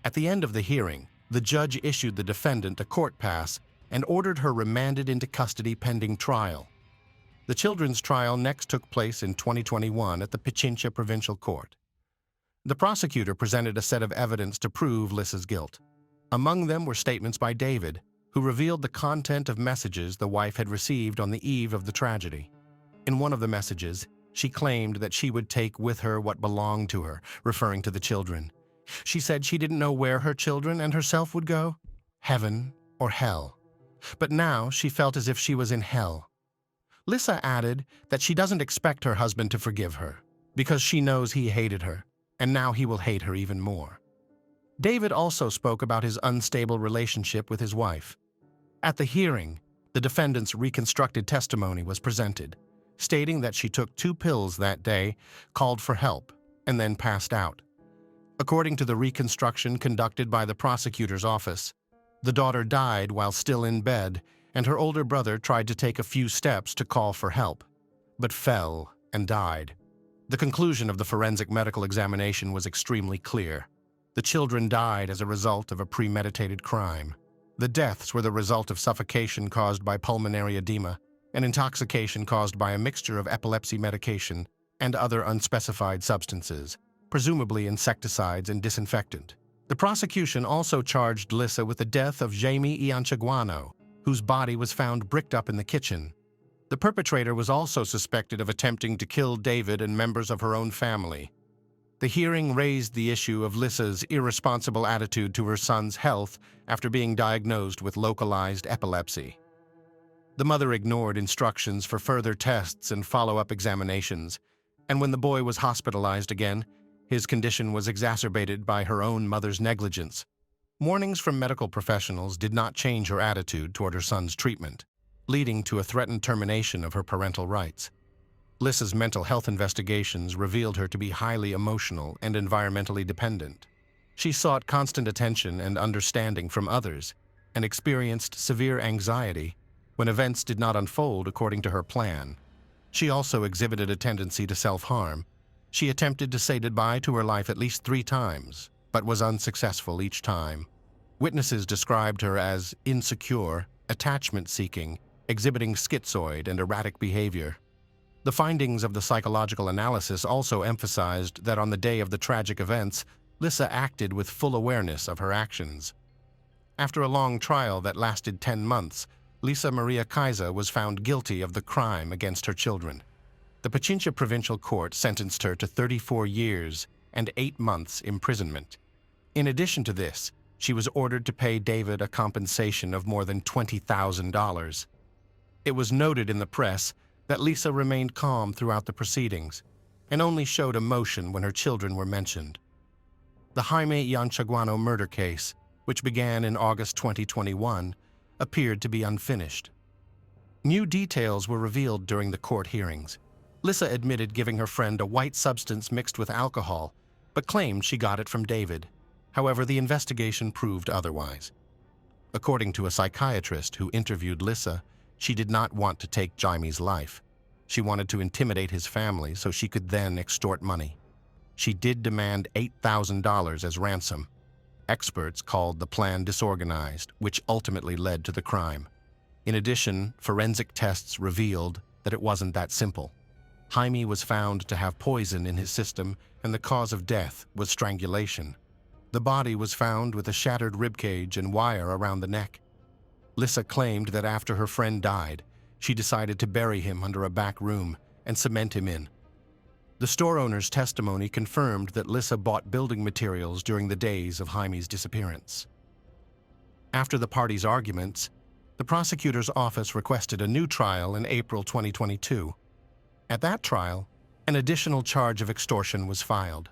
At the end of the hearing, the judge issued the defendant a court pass and ordered her remanded into custody pending trial. The children's trial next took place in 2021 at the Pichincha Provincial Court. The prosecutor presented a set of evidence to prove Lisa's guilt. Among them were statements by David, who revealed the content of messages the wife had received on the eve of the tragedy. In one of the messages, she claimed that she would take with her what belonged to her, referring to the children. She said she didn't know where her children and herself would go, heaven or hell. But now she felt as if she was in hell. Lisa added that she doesn't expect her husband to forgive her, because she knows he hated her, and now he will hate her even more. David also spoke about his unstable relationship with his wife. At the hearing, the defendant's reconstructed testimony was presented, stating that she took 2 pills that day, called for help, and then passed out. According to the reconstruction conducted by the prosecutor's office, the daughter died while still in bed, and her older brother tried to take a few steps to call for help, but fell and died. The conclusion of the forensic medical examination was extremely clear. The children died as a result of a premeditated crime. The deaths were the result of suffocation caused by pulmonary edema and intoxication caused by a mixture of epilepsy medication and other unspecified substances, presumably insecticides and disinfectant. The prosecution also charged Lisa with the death of Jaime Ianchaguano, whose body was found bricked up in the kitchen. The perpetrator was also suspected of attempting to kill David and members of her own family. The hearing raised the issue of Lisa's irresponsible attitude to her son's health after being diagnosed with localized epilepsy. The mother ignored instructions for further tests and follow-up examinations, and when the boy was hospitalized again, his condition was exacerbated by her own mother's negligence. Warnings from medical professionals did not change her attitude toward her son's treatment, leading to a threatened termination of her parental rights. Lisa's mental health investigations revealed her to be highly emotional and environmentally dependent. She sought constant attention and understanding from others and experienced severe anxiety when events did not unfold according to her plan. She also exhibited a tendency to self-harm. She attempted to say goodbye to her life at least 3 times, but was unsuccessful each time. Witnesses described her as insecure, attachment-seeking, exhibiting schizoid and erratic behavior. The findings of the psychological analysis also emphasized that on the day of the tragic events, Lisa acted with full awareness of her actions. After a long trial that lasted 10 months, Lisa Maria Kaiser was found guilty of the crime against her children. The Pichincha Provincial Court sentenced her to 34 years and 8 months imprisonment. In addition to this, she was ordered to pay David a compensation of more than $20,000. It was noted in the press that Lisa remained calm throughout the proceedings and only showed emotion when her children were mentioned. The Jaime Ianchaguano murder case, which began in August 2021, appeared to be unfinished. New details were revealed during the court hearings. Lisa admitted giving her friend a white substance mixed with alcohol, but claimed she got it from David. However, the investigation proved otherwise. According to a psychiatrist who interviewed Lisa, she did not want to take Jaime's life. She wanted to intimidate his family so she could then extort money. She did demand $8,000 as ransom. Experts called the plan disorganized, which ultimately led to the crime. In addition, forensic tests revealed that it wasn't that simple. Jaime was found to have poison in his system, and the cause of death was strangulation. The body was found with a shattered ribcage and wire around the neck. Lisa claimed that after her friend died, she decided to bury him under a back room and cement him in. The store owner's testimony confirmed that Lissa bought building materials during the days of Jaime's disappearance. After the parties' arguments, the prosecutor's office requested a new trial in April 2022. At that trial, an additional charge of extortion was filed.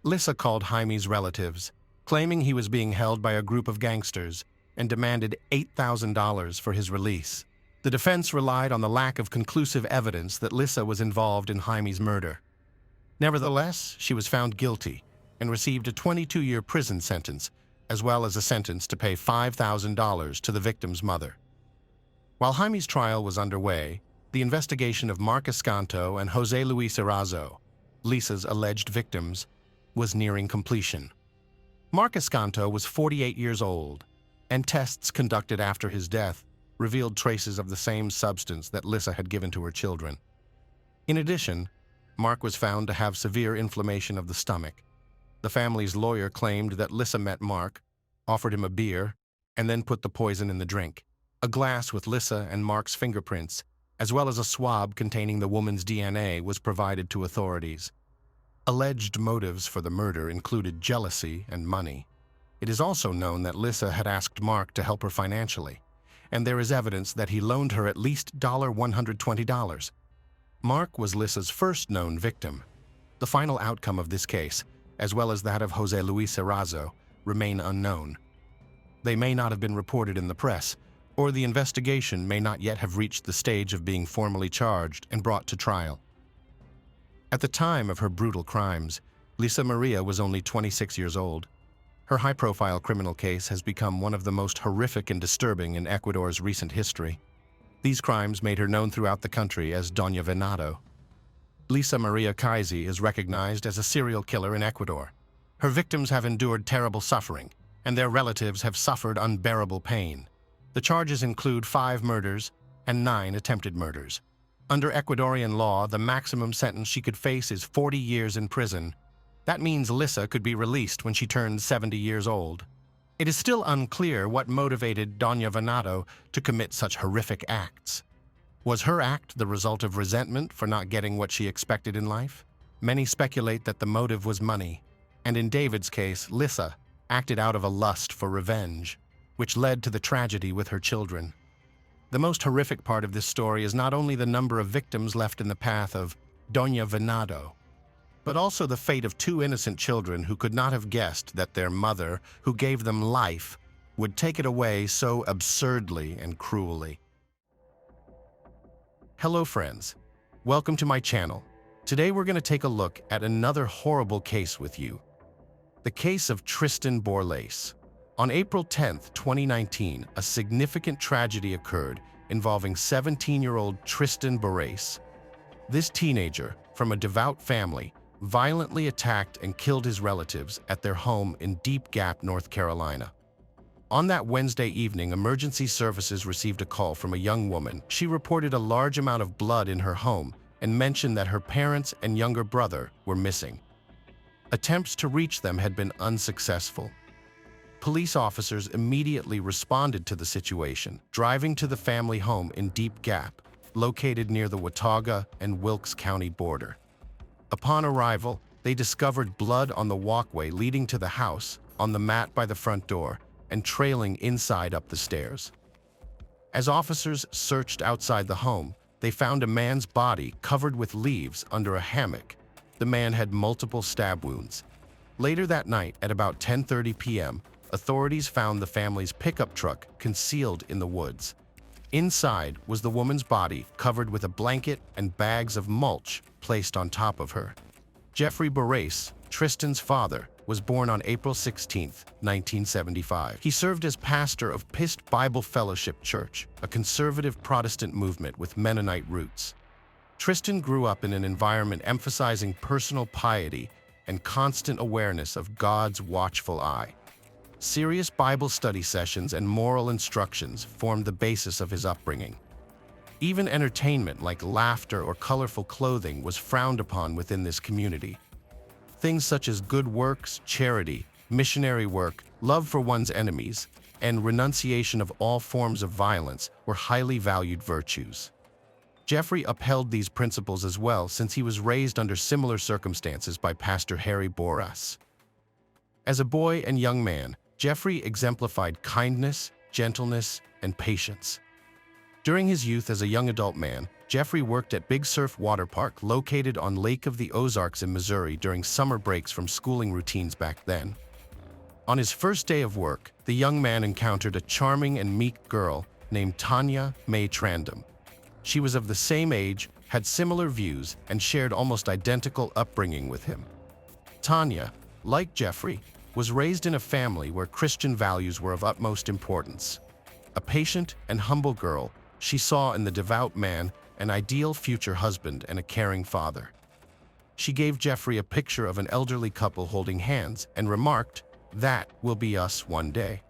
Lissa called Jaime's relatives, claiming he was being held by a group of gangsters, and demanded $8,000 for his release. The defense relied on the lack of conclusive evidence that Lissa was involved in Jaime's murder. Nevertheless, she was found guilty and received a 22-year prison sentence, as well as a sentence to pay $5,000 to the victim's mother. While Jaime's trial was underway, the investigation of Mark Escanto and Jose Luis Erazo, Lissa's alleged victims, was nearing completion. Mark Escanto was 48 years old, and tests conducted after his death revealed traces of the same substance that Lissa had given to her children. In addition, Mark was found to have severe inflammation of the stomach. The family's lawyer claimed that Lissa met Mark, offered him a beer, and then put the poison in the drink. A glass with Lissa and Mark's fingerprints, as well as a swab containing the woman's DNA, was provided to authorities. Alleged motives for the murder included jealousy and money. It is also known that Lissa had asked Mark to help her financially, and there is evidence that he loaned her at least $120. Mark was Lissa's first known victim. The final outcome of this case, as well as that of Jose Luis Erazo, remain unknown. They may not have been reported in the press, or the investigation may not yet have reached the stage of being formally charged and brought to trial. At the time of her brutal crimes, Lissa Maria was only 26 years old. Her high-profile criminal case has become one of the most horrific and disturbing in Ecuador's recent history. These crimes made her known throughout the country as Doña Venado. Lissa Maria Kaisi is recognized as a serial killer in Ecuador. Her victims have endured terrible suffering, and their relatives have suffered unbearable pain. The charges include 5 murders and 9 attempted murders. Under Ecuadorian law, the maximum sentence she could face is 40 years in prison. That means Lissa could be released when she turns 70 years old. It is still unclear what motivated Doña Venado to commit such horrific acts. Was her act the result of resentment for not getting what she expected in life? Many speculate that the motive was money, and in David's case, Lissa acted out of a lust for revenge, which led to the tragedy with her children. The most horrific part of this story is not only the number of victims left in the path of Doña Venado, but also the fate of 2 innocent children who could not have guessed that their mother, who gave them life, would take it away so absurdly and cruelly. Hello friends, welcome to my channel. Today we're going to take a look at another horrible case with you. The case of Tristan Borlase. On April 10, 2019, a significant tragedy occurred involving 17-year-old Tristan Borlase. This teenager, from a devout family, violently attacked and killed his relatives at their home in Deep Gap, North Carolina. On that Wednesday evening, emergency services received a call from a young woman. She reported a large amount of blood in her home and mentioned that her parents and younger brother were missing. Attempts to reach them had been unsuccessful. Police officers immediately responded to the situation, driving to the family home in Deep Gap, located near the Watauga and Wilkes County border. Upon arrival, they discovered blood on the walkway leading to the house, on the mat by the front door, and trailing inside up the stairs. As officers searched outside the home, they found a man's body covered with leaves under a hammock. The man had multiple stab wounds. Later that night, at about 10:30 p.m., authorities found the family's pickup truck concealed in the woods. Inside was the woman's body covered with a blanket and bags of mulch placed on top of her. Jeffrey Borlase, Tristan's father, was born on April 16, 1975. He served as pastor of Pist Bible Fellowship Church, a conservative Protestant movement with Mennonite roots. Tristan grew up in an environment emphasizing personal piety and constant awareness of God's watchful eye. Serious Bible study sessions and moral instructions formed the basis of his upbringing. Even entertainment like laughter or colorful clothing was frowned upon within this community. Things such as good works, charity, missionary work, love for one's enemies, and renunciation of all forms of violence were highly valued virtues. Jeffrey upheld these principles as well since he was raised under similar circumstances by Pastor Harry Boras. As a boy and young man, Jeffrey exemplified kindness, gentleness, and patience. During his youth as a young adult man, Jeffrey worked at Big Surf Water Park located on Lake of the Ozarks in Missouri during summer breaks from schooling routines back then. On his first day of work, the young man encountered a charming and meek girl named Tanya Mae Trandom. She was of the same age, had similar views, and shared almost identical upbringing with him. Tanya, like Jeffrey, was raised in a family where Christian values were of utmost importance. A patient and humble girl, she saw in the devout man an ideal future husband and a caring father. She gave Jeffrey a picture of an elderly couple holding hands and remarked, "That will be us one day."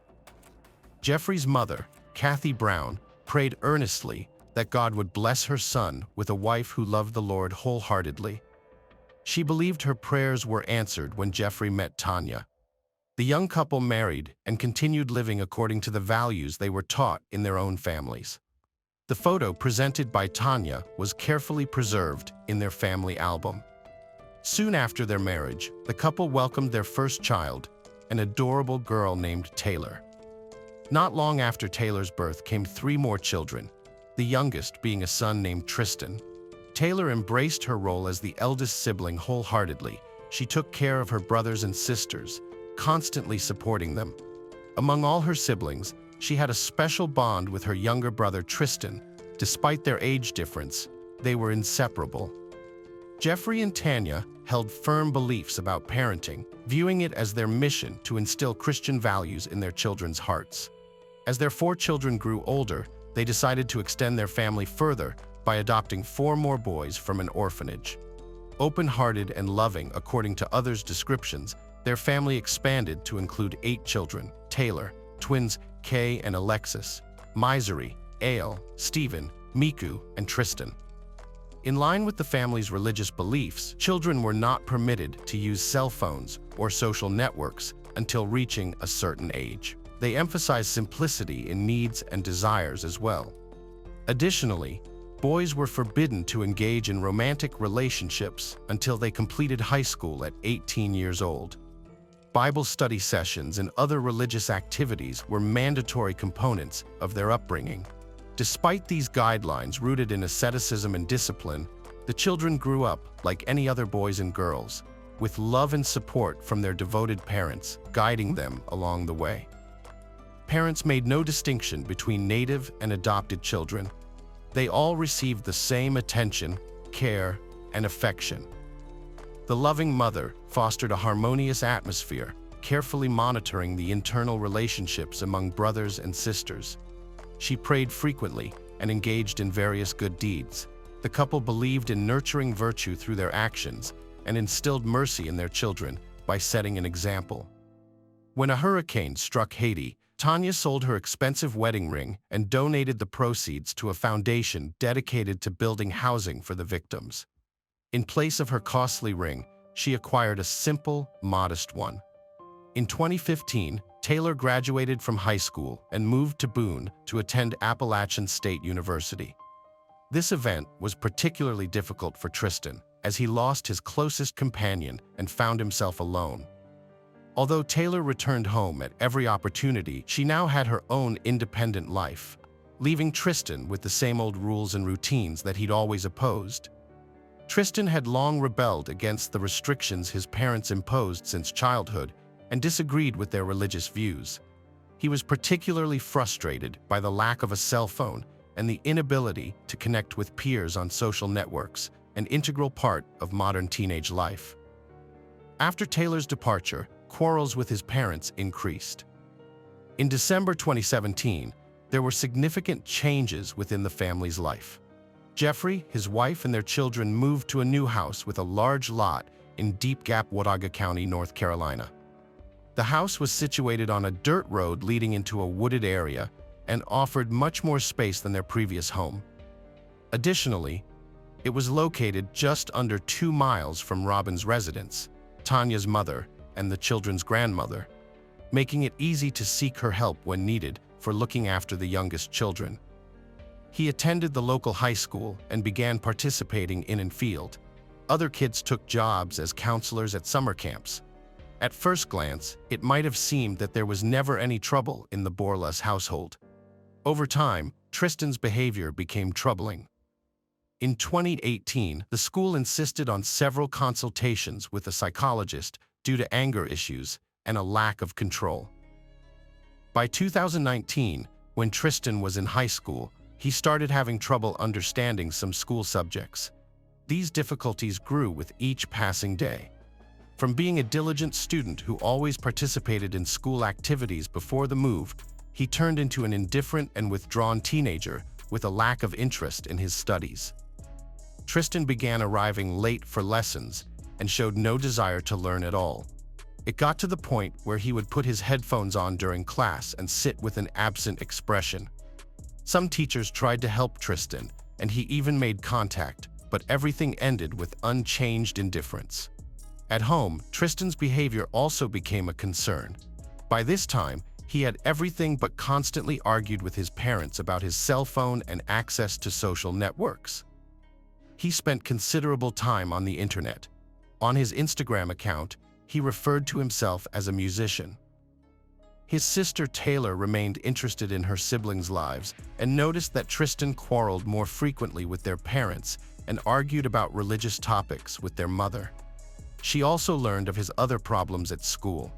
Jeffrey's mother, Kathy Brown, prayed earnestly that God would bless her son with a wife who loved the Lord wholeheartedly. She believed her prayers were answered when Jeffrey met Tanya. The young couple married and continued living according to the values they were taught in their own families. The photo presented by Tanya was carefully preserved in their family album. Soon after their marriage, the couple welcomed their first child, an adorable girl named Taylor. Not long after Taylor's birth came 3 more children, the youngest being a son named Tristan. Taylor embraced her role as the eldest sibling wholeheartedly. She took care of her brothers and sisters, constantly supporting them. Among all her siblings, she had a special bond with her younger brother Tristan. Despite their age difference, they were inseparable. Jeffrey and Tanya held firm beliefs about parenting, viewing it as their mission to instill Christian values in their children's hearts. As their 4 children grew older, they decided to extend their family further by adopting 4 more boys from an orphanage. Open-hearted and loving, according to others' descriptions, their family expanded to include 8 children: Taylor, twins Kay and Alexis, Misery, Ale, Stephen, Miku, and Tristan. In line with the family's religious beliefs, children were not permitted to use cell phones or social networks until reaching a certain age. They emphasized simplicity in needs and desires as well. Additionally, boys were forbidden to engage in romantic relationships until they completed high school at 18 years old. Bible study sessions and other religious activities were mandatory components of their upbringing. Despite these guidelines rooted in asceticism and discipline, the children grew up like any other boys and girls, with love and support from their devoted parents guiding them along the way. Parents made no distinction between native and adopted children. They all received the same attention, care, and affection. The loving mother fostered a harmonious atmosphere, carefully monitoring the internal relationships among brothers and sisters. She prayed frequently and engaged in various good deeds. The couple believed in nurturing virtue through their actions and instilled mercy in their children by setting an example. When a hurricane struck Haiti, Tanya sold her expensive wedding ring and donated the proceeds to a foundation dedicated to building housing for the victims. In place of her costly ring, she acquired a simple, modest one. In 2015, Taylor graduated from high school and moved to Boone to attend Appalachian State University. This event was particularly difficult for Tristan, as he lost his closest companion and found himself alone. Although Taylor returned home at every opportunity, she now had her own independent life, leaving Tristan with the same old rules and routines that he'd always opposed. Tristan had long rebelled against the restrictions his parents imposed since childhood and disagreed with their religious views. He was particularly frustrated by the lack of a cell phone and the inability to connect with peers on social networks, an integral part of modern teenage life. After Taylor's departure, quarrels with his parents increased. In December 2017, there were significant changes within the family's life. Jeffrey, his wife, and their children moved to a new house with a large lot in Deep Gap, Watauga County, North Carolina. The house was situated on a dirt road leading into a wooded area and offered much more space than their previous home. Additionally, it was located just under 2 miles from Robin's residence, Tanya's mother, and the children's grandmother, making it easy to seek her help when needed for looking after the youngest children. He attended the local high school and began participating in and field. Other kids took jobs as counselors at summer camps. At first glance, it might have seemed that there was never any trouble in the Borlas household. Over time, Tristan's behavior became troubling. In 2018, the school insisted on several consultations with a psychologist due to anger issues and a lack of control. By 2019, when Tristan was in high school, he started having trouble understanding some school subjects. These difficulties grew with each passing day. From being a diligent student who always participated in school activities before the move, he turned into an indifferent and withdrawn teenager with a lack of interest in his studies. Tristan began arriving late for lessons and showed no desire to learn at all. It got to the point where he would put his headphones on during class and sit with an absent expression. Some teachers tried to help Tristan, and he even made contact, but everything ended with unchanged indifference. At home, Tristan's behavior also became a concern. By this time, he had everything but constantly argued with his parents about his cell phone and access to social networks. He spent considerable time on the internet. On his Instagram account, he referred to himself as a musician. His sister Taylor remained interested in her siblings' lives and noticed that Tristan quarreled more frequently with their parents and argued about religious topics with their mother. She also learned of his other problems at school.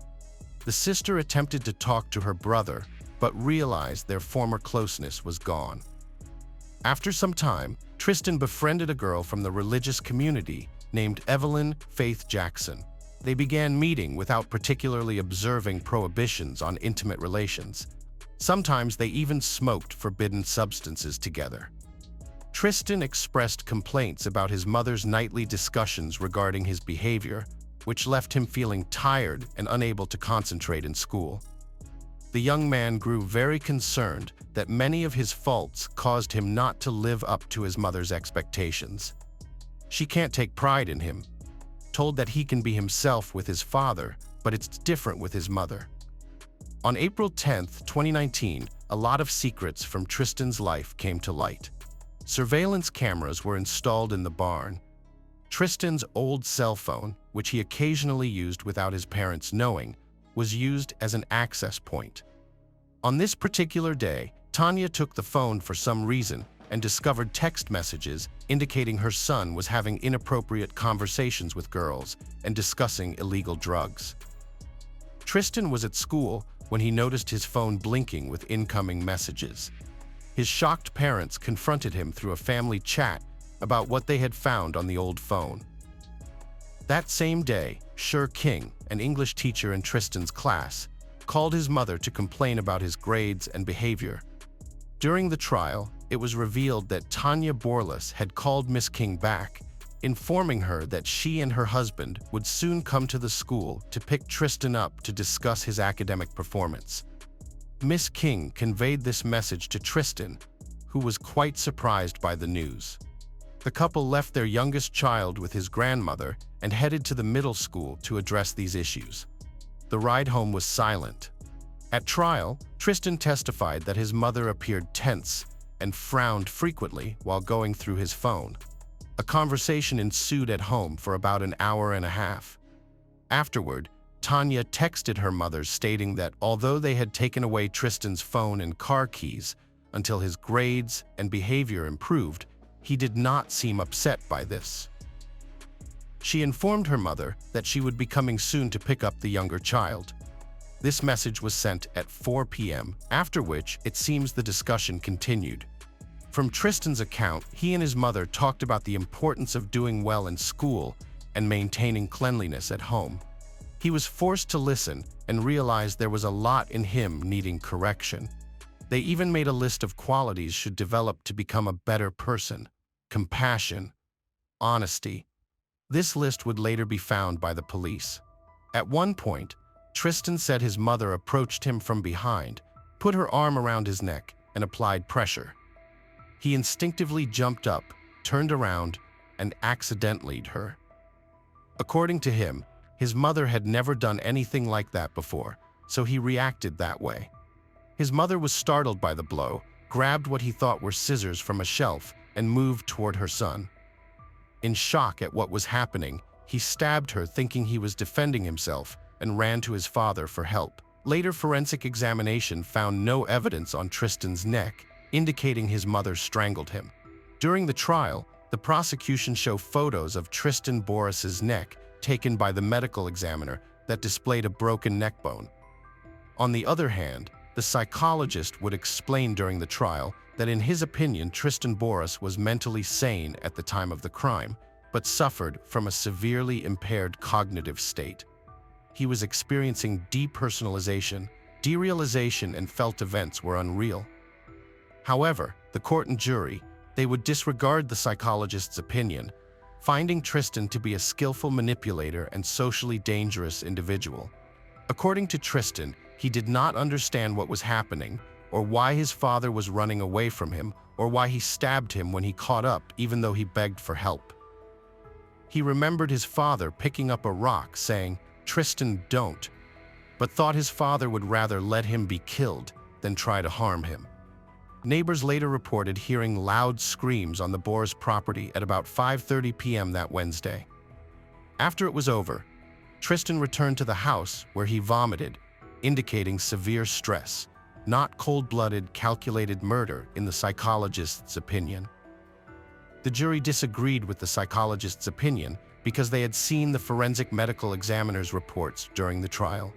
The sister attempted to talk to her brother, but realized their former closeness was gone. After some time, Tristan befriended a girl from the religious community named Evelyn Faith Jackson. They began meeting without particularly observing prohibitions on intimate relations. Sometimes they even smoked forbidden substances together. Tristan expressed complaints about his mother's nightly discussions regarding his behavior, which left him feeling tired and unable to concentrate in school. The young man grew very concerned that many of his faults caused him not to live up to his mother's expectations. She can't take pride in him, told that he can be himself with his father, but it's different with his mother. On April 10, 2019, a lot of secrets from Tristan's life came to light. Surveillance cameras were installed in the barn. Tristan's old cell phone, which he occasionally used without his parents knowing, was used as an access point. On this particular day, Tanya took the phone for some reason and discovered text messages indicating her son was having inappropriate conversations with girls and discussing illegal drugs. Tristan was at school when he noticed his phone blinking with incoming messages. His shocked parents confronted him through a family chat about what they had found on the old phone. That same day, Sher King, an English teacher in Tristan's class, called his mother to complain about his grades and behavior. During the trial, it was revealed that Tanya Borlas had called Miss King back, informing her that she and her husband would soon come to the school to pick Tristan up to discuss his academic performance. Miss King conveyed this message to Tristan, who was quite surprised by the news. The couple left their youngest child with his grandmother and headed to the middle school to address these issues. The ride home was silent. At trial, Tristan testified that his mother appeared tense and frowned frequently while going through his phone. A conversation ensued at home for about an hour and a half. Afterward, Tanya texted her mother stating that although they had taken away Tristan's phone and car keys until his grades and behavior improved, he did not seem upset by this. She informed her mother that she would be coming soon to pick up the younger child. This message was sent at 4 p.m., after which it seems the discussion continued. From Tristan's account, he and his mother talked about the importance of doing well in school and maintaining cleanliness at home. He was forced to listen and realized there was a lot in him needing correction. They even made a list of qualities should develop to become a better person: compassion, honesty. This list would later be found by the police. At one point, Tristan said his mother approached him from behind, put her arm around his neck, and applied pressure. He instinctively jumped up, turned around, and accidentally hit her. According to him, his mother had never done anything like that before, so he reacted that way. His mother was startled by the blow, grabbed what he thought were scissors from a shelf, and moved toward her son. In shock at what was happening, he stabbed her thinking he was defending himself and ran to his father for help. Later forensic examination found no evidence on Tristan's neck, indicating his mother strangled him. During the trial, the prosecution showed photos of Tristan Boris's neck taken by the medical examiner that displayed a broken neck bone. On the other hand, the psychologist would explain during the trial that in his opinion Tristan Boris was mentally sane at the time of the crime, but suffered from a severely impaired cognitive state. He was experiencing depersonalization, derealization, and felt events were unreal. However, the court and jury, they would disregard the psychologist's opinion, finding Tristan to be a skillful manipulator and socially dangerous individual. According to Tristan, he did not understand what was happening, or why his father was running away from him, or why he stabbed him when he caught up even though he begged for help. He remembered his father picking up a rock saying, "Tristan, don't," but thought his father would rather let him be killed than try to harm him. Neighbors later reported hearing loud screams on the Boris property at about 5:30 p.m. that Wednesday. After it was over, Tristan returned to the house where he vomited, indicating severe stress, not cold-blooded, calculated murder in the psychologist's opinion. The jury disagreed with the psychologist's opinion because they had seen the forensic medical examiner's reports during the trial.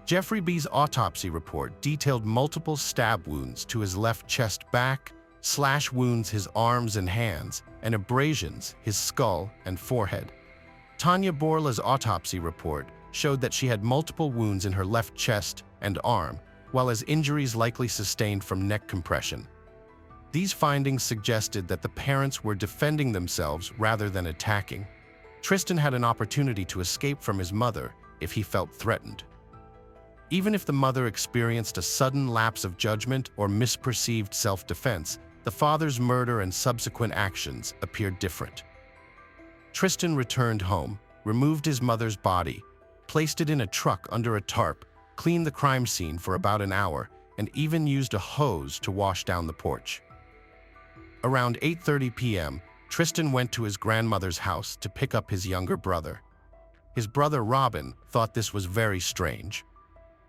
Jeffrey B.'s autopsy report detailed multiple stab wounds to his left chest back, slash wounds his arms and hands, and abrasions his skull and forehead. Tanya Borla's autopsy report showed that she had multiple wounds in her left chest and arm, while as injuries likely sustained from neck compression. These findings suggested that the parents were defending themselves rather than attacking. Tristan had an opportunity to escape from his mother if he felt threatened. Even if the mother experienced a sudden lapse of judgment or misperceived self-defense, the father's murder and subsequent actions appeared different. Tristan returned home, removed his mother's body, placed it in a truck under a tarp, cleaned the crime scene for about an hour, and even used a hose to wash down the porch. Around 8:30 p.m., Tristan went to his grandmother's house to pick up his younger brother. His brother Robin thought this was very strange.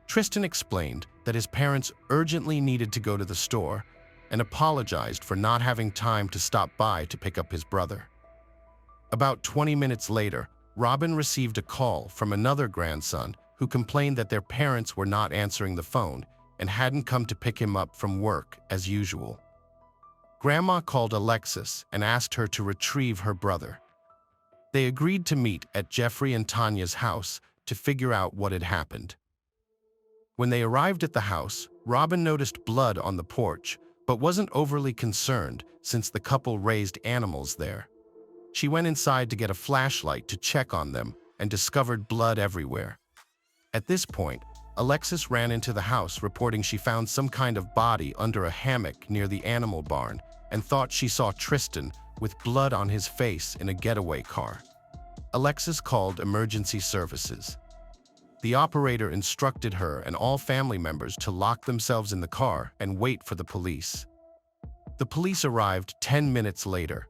Tristan explained that his parents urgently needed to go to the store and apologized for not having time to stop by to pick up his brother. About 20 minutes later, Robin received a call from another grandson who complained that their parents were not answering the phone and hadn't come to pick him up from work as usual. Grandma called Alexis and asked her to retrieve her brother. They agreed to meet at Jeffrey and Tanya's house to figure out what had happened. When they arrived at the house, Robin noticed blood on the porch, but wasn't overly concerned since the couple raised animals there. She went inside to get a flashlight to check on them and discovered blood everywhere. At this point, Alexis ran into the house reporting she found some kind of body under a hammock near the animal barn and thought she saw Tristan with blood on his face in a getaway car. Alexis called emergency services. The operator instructed her and all family members to lock themselves in the car and wait for the police. The police arrived 10 minutes later.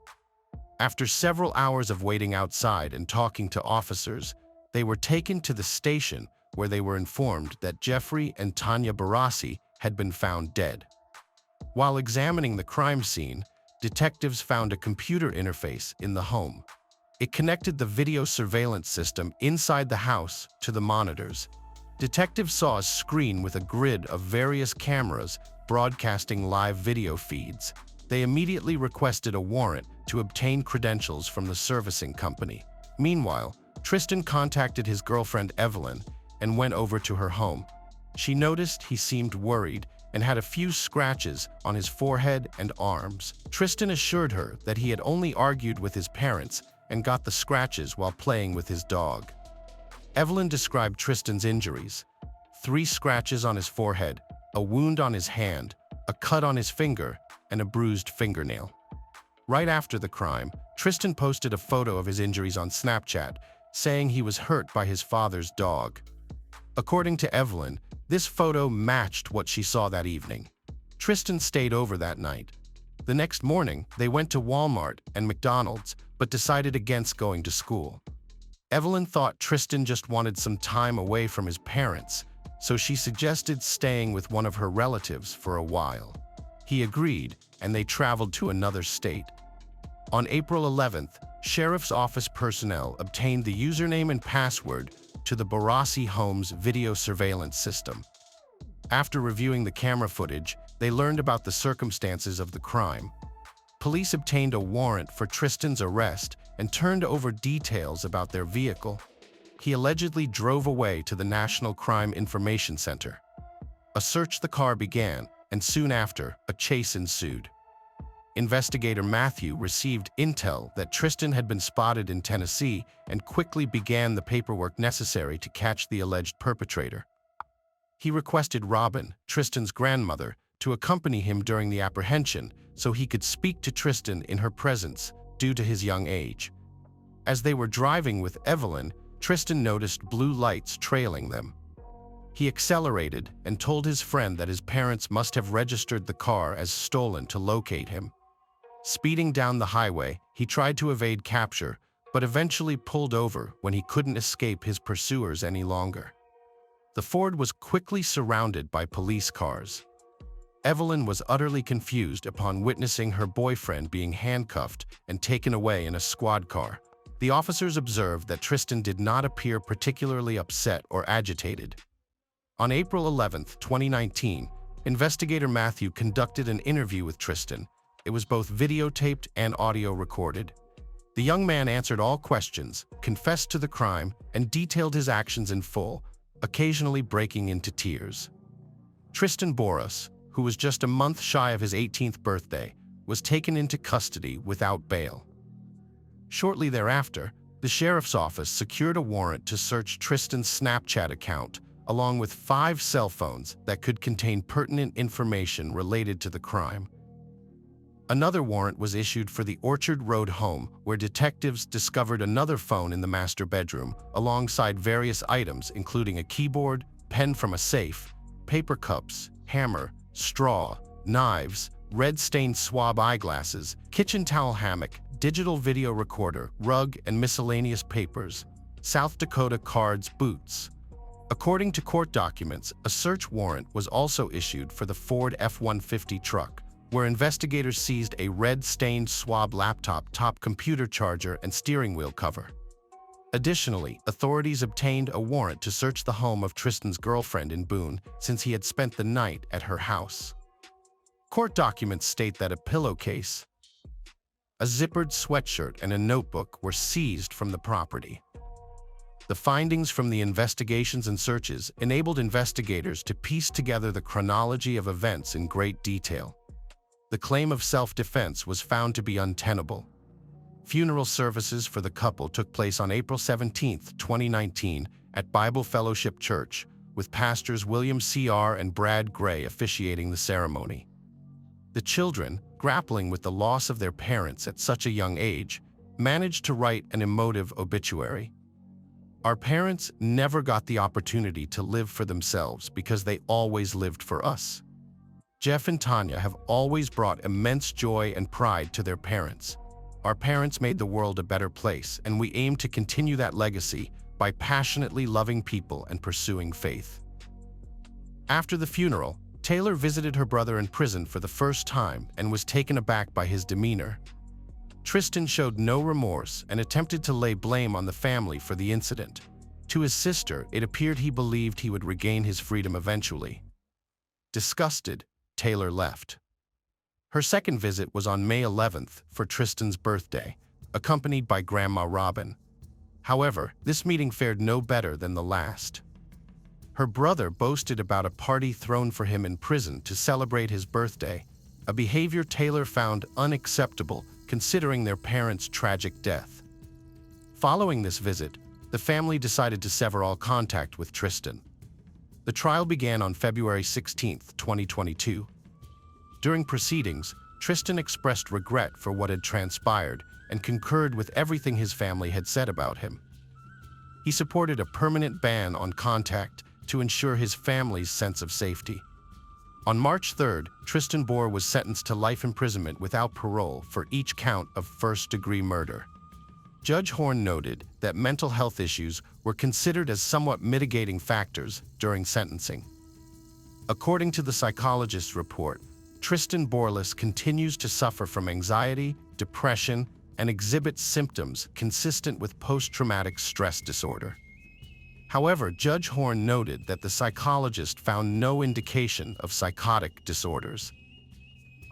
After several hours of waiting outside and talking to officers, they were taken to the station where they were informed that Jeffrey and Tanya Barassi had been found dead. While examining the crime scene, detectives found a computer interface in the home. It connected the video surveillance system inside the house to the monitors. Detectives saw a screen with a grid of various cameras broadcasting live video feeds. They immediately requested a warrant to obtain credentials from the servicing company. Meanwhile, Tristan contacted his girlfriend Evelyn and went over to her home. She noticed he seemed worried and had a few scratches on his forehead and arms. Tristan assured her that he had only argued with his parents and got the scratches while playing with his dog. Evelyn described Tristan's injuries: 3 scratches on his forehead, a wound on his hand, a cut on his finger, and a bruised fingernail. Right after the crime, Tristan posted a photo of his injuries on Snapchat, saying he was hurt by his father's dog. According to Evelyn, this photo matched what she saw that evening. Tristan stayed over that night. The next morning, they went to Walmart and McDonald's, but decided against going to school. Evelyn thought Tristan just wanted some time away from his parents, so she suggested staying with one of her relatives for a while. He agreed, and they traveled to another state. On April 11th, Sheriff's Office personnel obtained the username and password to the Barassi home's video surveillance system. After reviewing the camera footage, they learned about the circumstances of the crime. Police obtained a warrant for Tristan's arrest and turned over details about their vehicle. He allegedly drove away to the National Crime Information Center. A search of the car began, and soon after, a chase ensued. Investigator Matthew received intel that Tristan had been spotted in Tennessee and quickly began the paperwork necessary to catch the alleged perpetrator. He requested Robin, Tristan's grandmother, to accompany him during the apprehension so he could speak to Tristan in her presence due to his young age. As they were driving with Evelyn, Tristan noticed blue lights trailing them. He accelerated and told his friend that his parents must have registered the car as stolen to locate him. Speeding down the highway, he tried to evade capture, but eventually pulled over when he couldn't escape his pursuers any longer. The Ford was quickly surrounded by police cars. Evelyn was utterly confused upon witnessing her boyfriend being handcuffed and taken away in a squad car. The officers observed that Tristan did not appear particularly upset or agitated. On April 11, 2019, investigator Matthew conducted an interview with Tristan. It was both videotaped and audio recorded. The young man answered all questions, confessed to the crime, and detailed his actions in full, occasionally breaking into tears. Tristan Boras, who was just a month shy of his 18th birthday, was taken into custody without bail. Shortly thereafter, the sheriff's office secured a warrant to search Tristan's Snapchat account, along with 5 cell phones that could contain pertinent information related to the crime. Another warrant was issued for the Orchard Road home, where detectives discovered another phone in the master bedroom, alongside various items including a keyboard, pen from a safe, paper cups, hammer, straw, knives, red-stained swab eyeglasses, kitchen towel hammock, digital video recorder, rug, and miscellaneous papers, South Dakota cards, boots. According to court documents, a search warrant was also issued for the Ford F-150 truck, where investigators seized a red-stained swab laptop, top computer charger, and steering wheel cover. Additionally, authorities obtained a warrant to search the home of Tristan's girlfriend in Boone, since he had spent the night at her house. Court documents state that a pillowcase, a zippered sweatshirt, and a notebook were seized from the property. The findings from the investigations and searches enabled investigators to piece together the chronology of events in great detail. The claim of self-defense was found to be untenable. Funeral services for the couple took place on April 17, 2019, at Bible Fellowship Church, with pastors William C.R. and Brad Gray officiating the ceremony. The children, grappling with the loss of their parents at such a young age, managed to write an emotive obituary. "Our parents never got the opportunity to live for themselves because they always lived for us. Jeff and Tanya have always brought immense joy and pride to their parents. Our parents made the world a better place, and we aim to continue that legacy by passionately loving people and pursuing faith." After the funeral, Taylor visited her brother in prison for the first time and was taken aback by his demeanor. Tristan showed no remorse and attempted to lay blame on the family for the incident. To his sister, it appeared he believed he would regain his freedom eventually. Disgusted, Taylor left. Her second visit was on May 11th for Tristan's birthday, accompanied by Grandma Robin. However, this meeting fared no better than the last. Her brother boasted about a party thrown for him in prison to celebrate his birthday, a behavior Taylor found unacceptable considering their parents' tragic death. Following this visit, the family decided to sever all contact with Tristan. The trial began on February 16, 2022. During proceedings, Tristan expressed regret for what had transpired and concurred with everything his family had said about him. He supported a permanent ban on contact to ensure his family's sense of safety. On March 3rd, Tristan Bohr was sentenced to life imprisonment without parole for each count of first-degree murder. Judge Horn noted that mental health issues were considered as somewhat mitigating factors during sentencing. According to the psychologist's report, Tristan Borlas continues to suffer from anxiety, depression, and exhibits symptoms consistent with post-traumatic stress disorder. However, Judge Horn noted that the psychologist found no indication of psychotic disorders.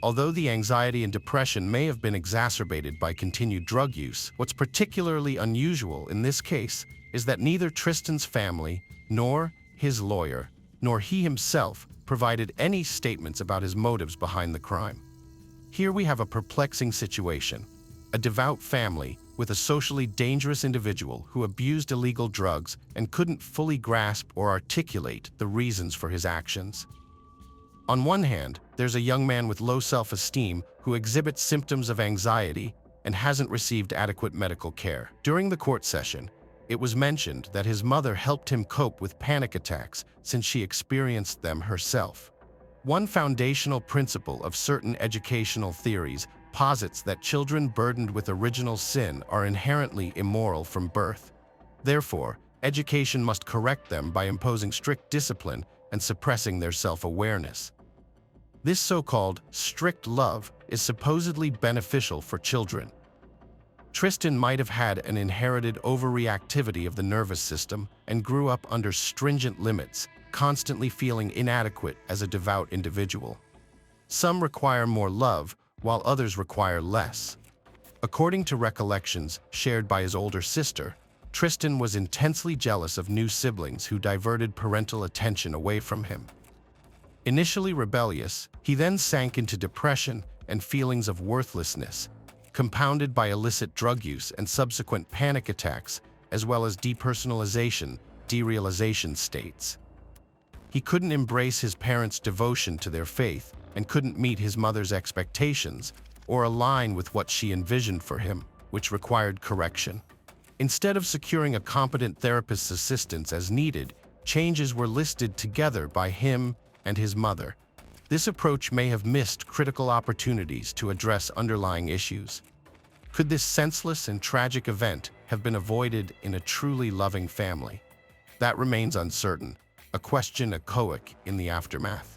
Although the anxiety and depression may have been exacerbated by continued drug use, what's particularly unusual in this case is that neither Tristan's family, nor his lawyer, nor he himself provided any statements about his motives behind the crime. Here we have a perplexing situation: a devout family with a socially dangerous individual who abused illegal drugs and couldn't fully grasp or articulate the reasons for his actions. On one hand, there's a young man with low self-esteem who exhibits symptoms of anxiety and hasn't received adequate medical care. During the court session, it was mentioned that his mother helped him cope with panic attacks since she experienced them herself. One foundational principle of certain educational theories posits that children burdened with original sin are inherently immoral from birth. Therefore, education must correct them by imposing strict discipline and suppressing their self-awareness. This so-called strict love is supposedly beneficial for children. Tristan might have had an inherited overreactivity of the nervous system and grew up under stringent limits, constantly feeling inadequate as a devout individual. Some require more love, while others require less. According to recollections shared by his older sister, Tristan was intensely jealous of new siblings who diverted parental attention away from him. Initially rebellious, he then sank into depression and feelings of worthlessness, compounded by illicit drug use and subsequent panic attacks, as well as depersonalization, derealization states. He couldn't embrace his parents' devotion to their faith and couldn't meet his mother's expectations or align with what she envisioned for him, which required correction. Instead of securing a competent therapist's assistance as needed, changes were listed together by him and his mother. This approach may have missed critical opportunities to address underlying issues. Could this senseless and tragic event have been avoided in a truly loving family? That remains uncertain, a question echoic in the aftermath.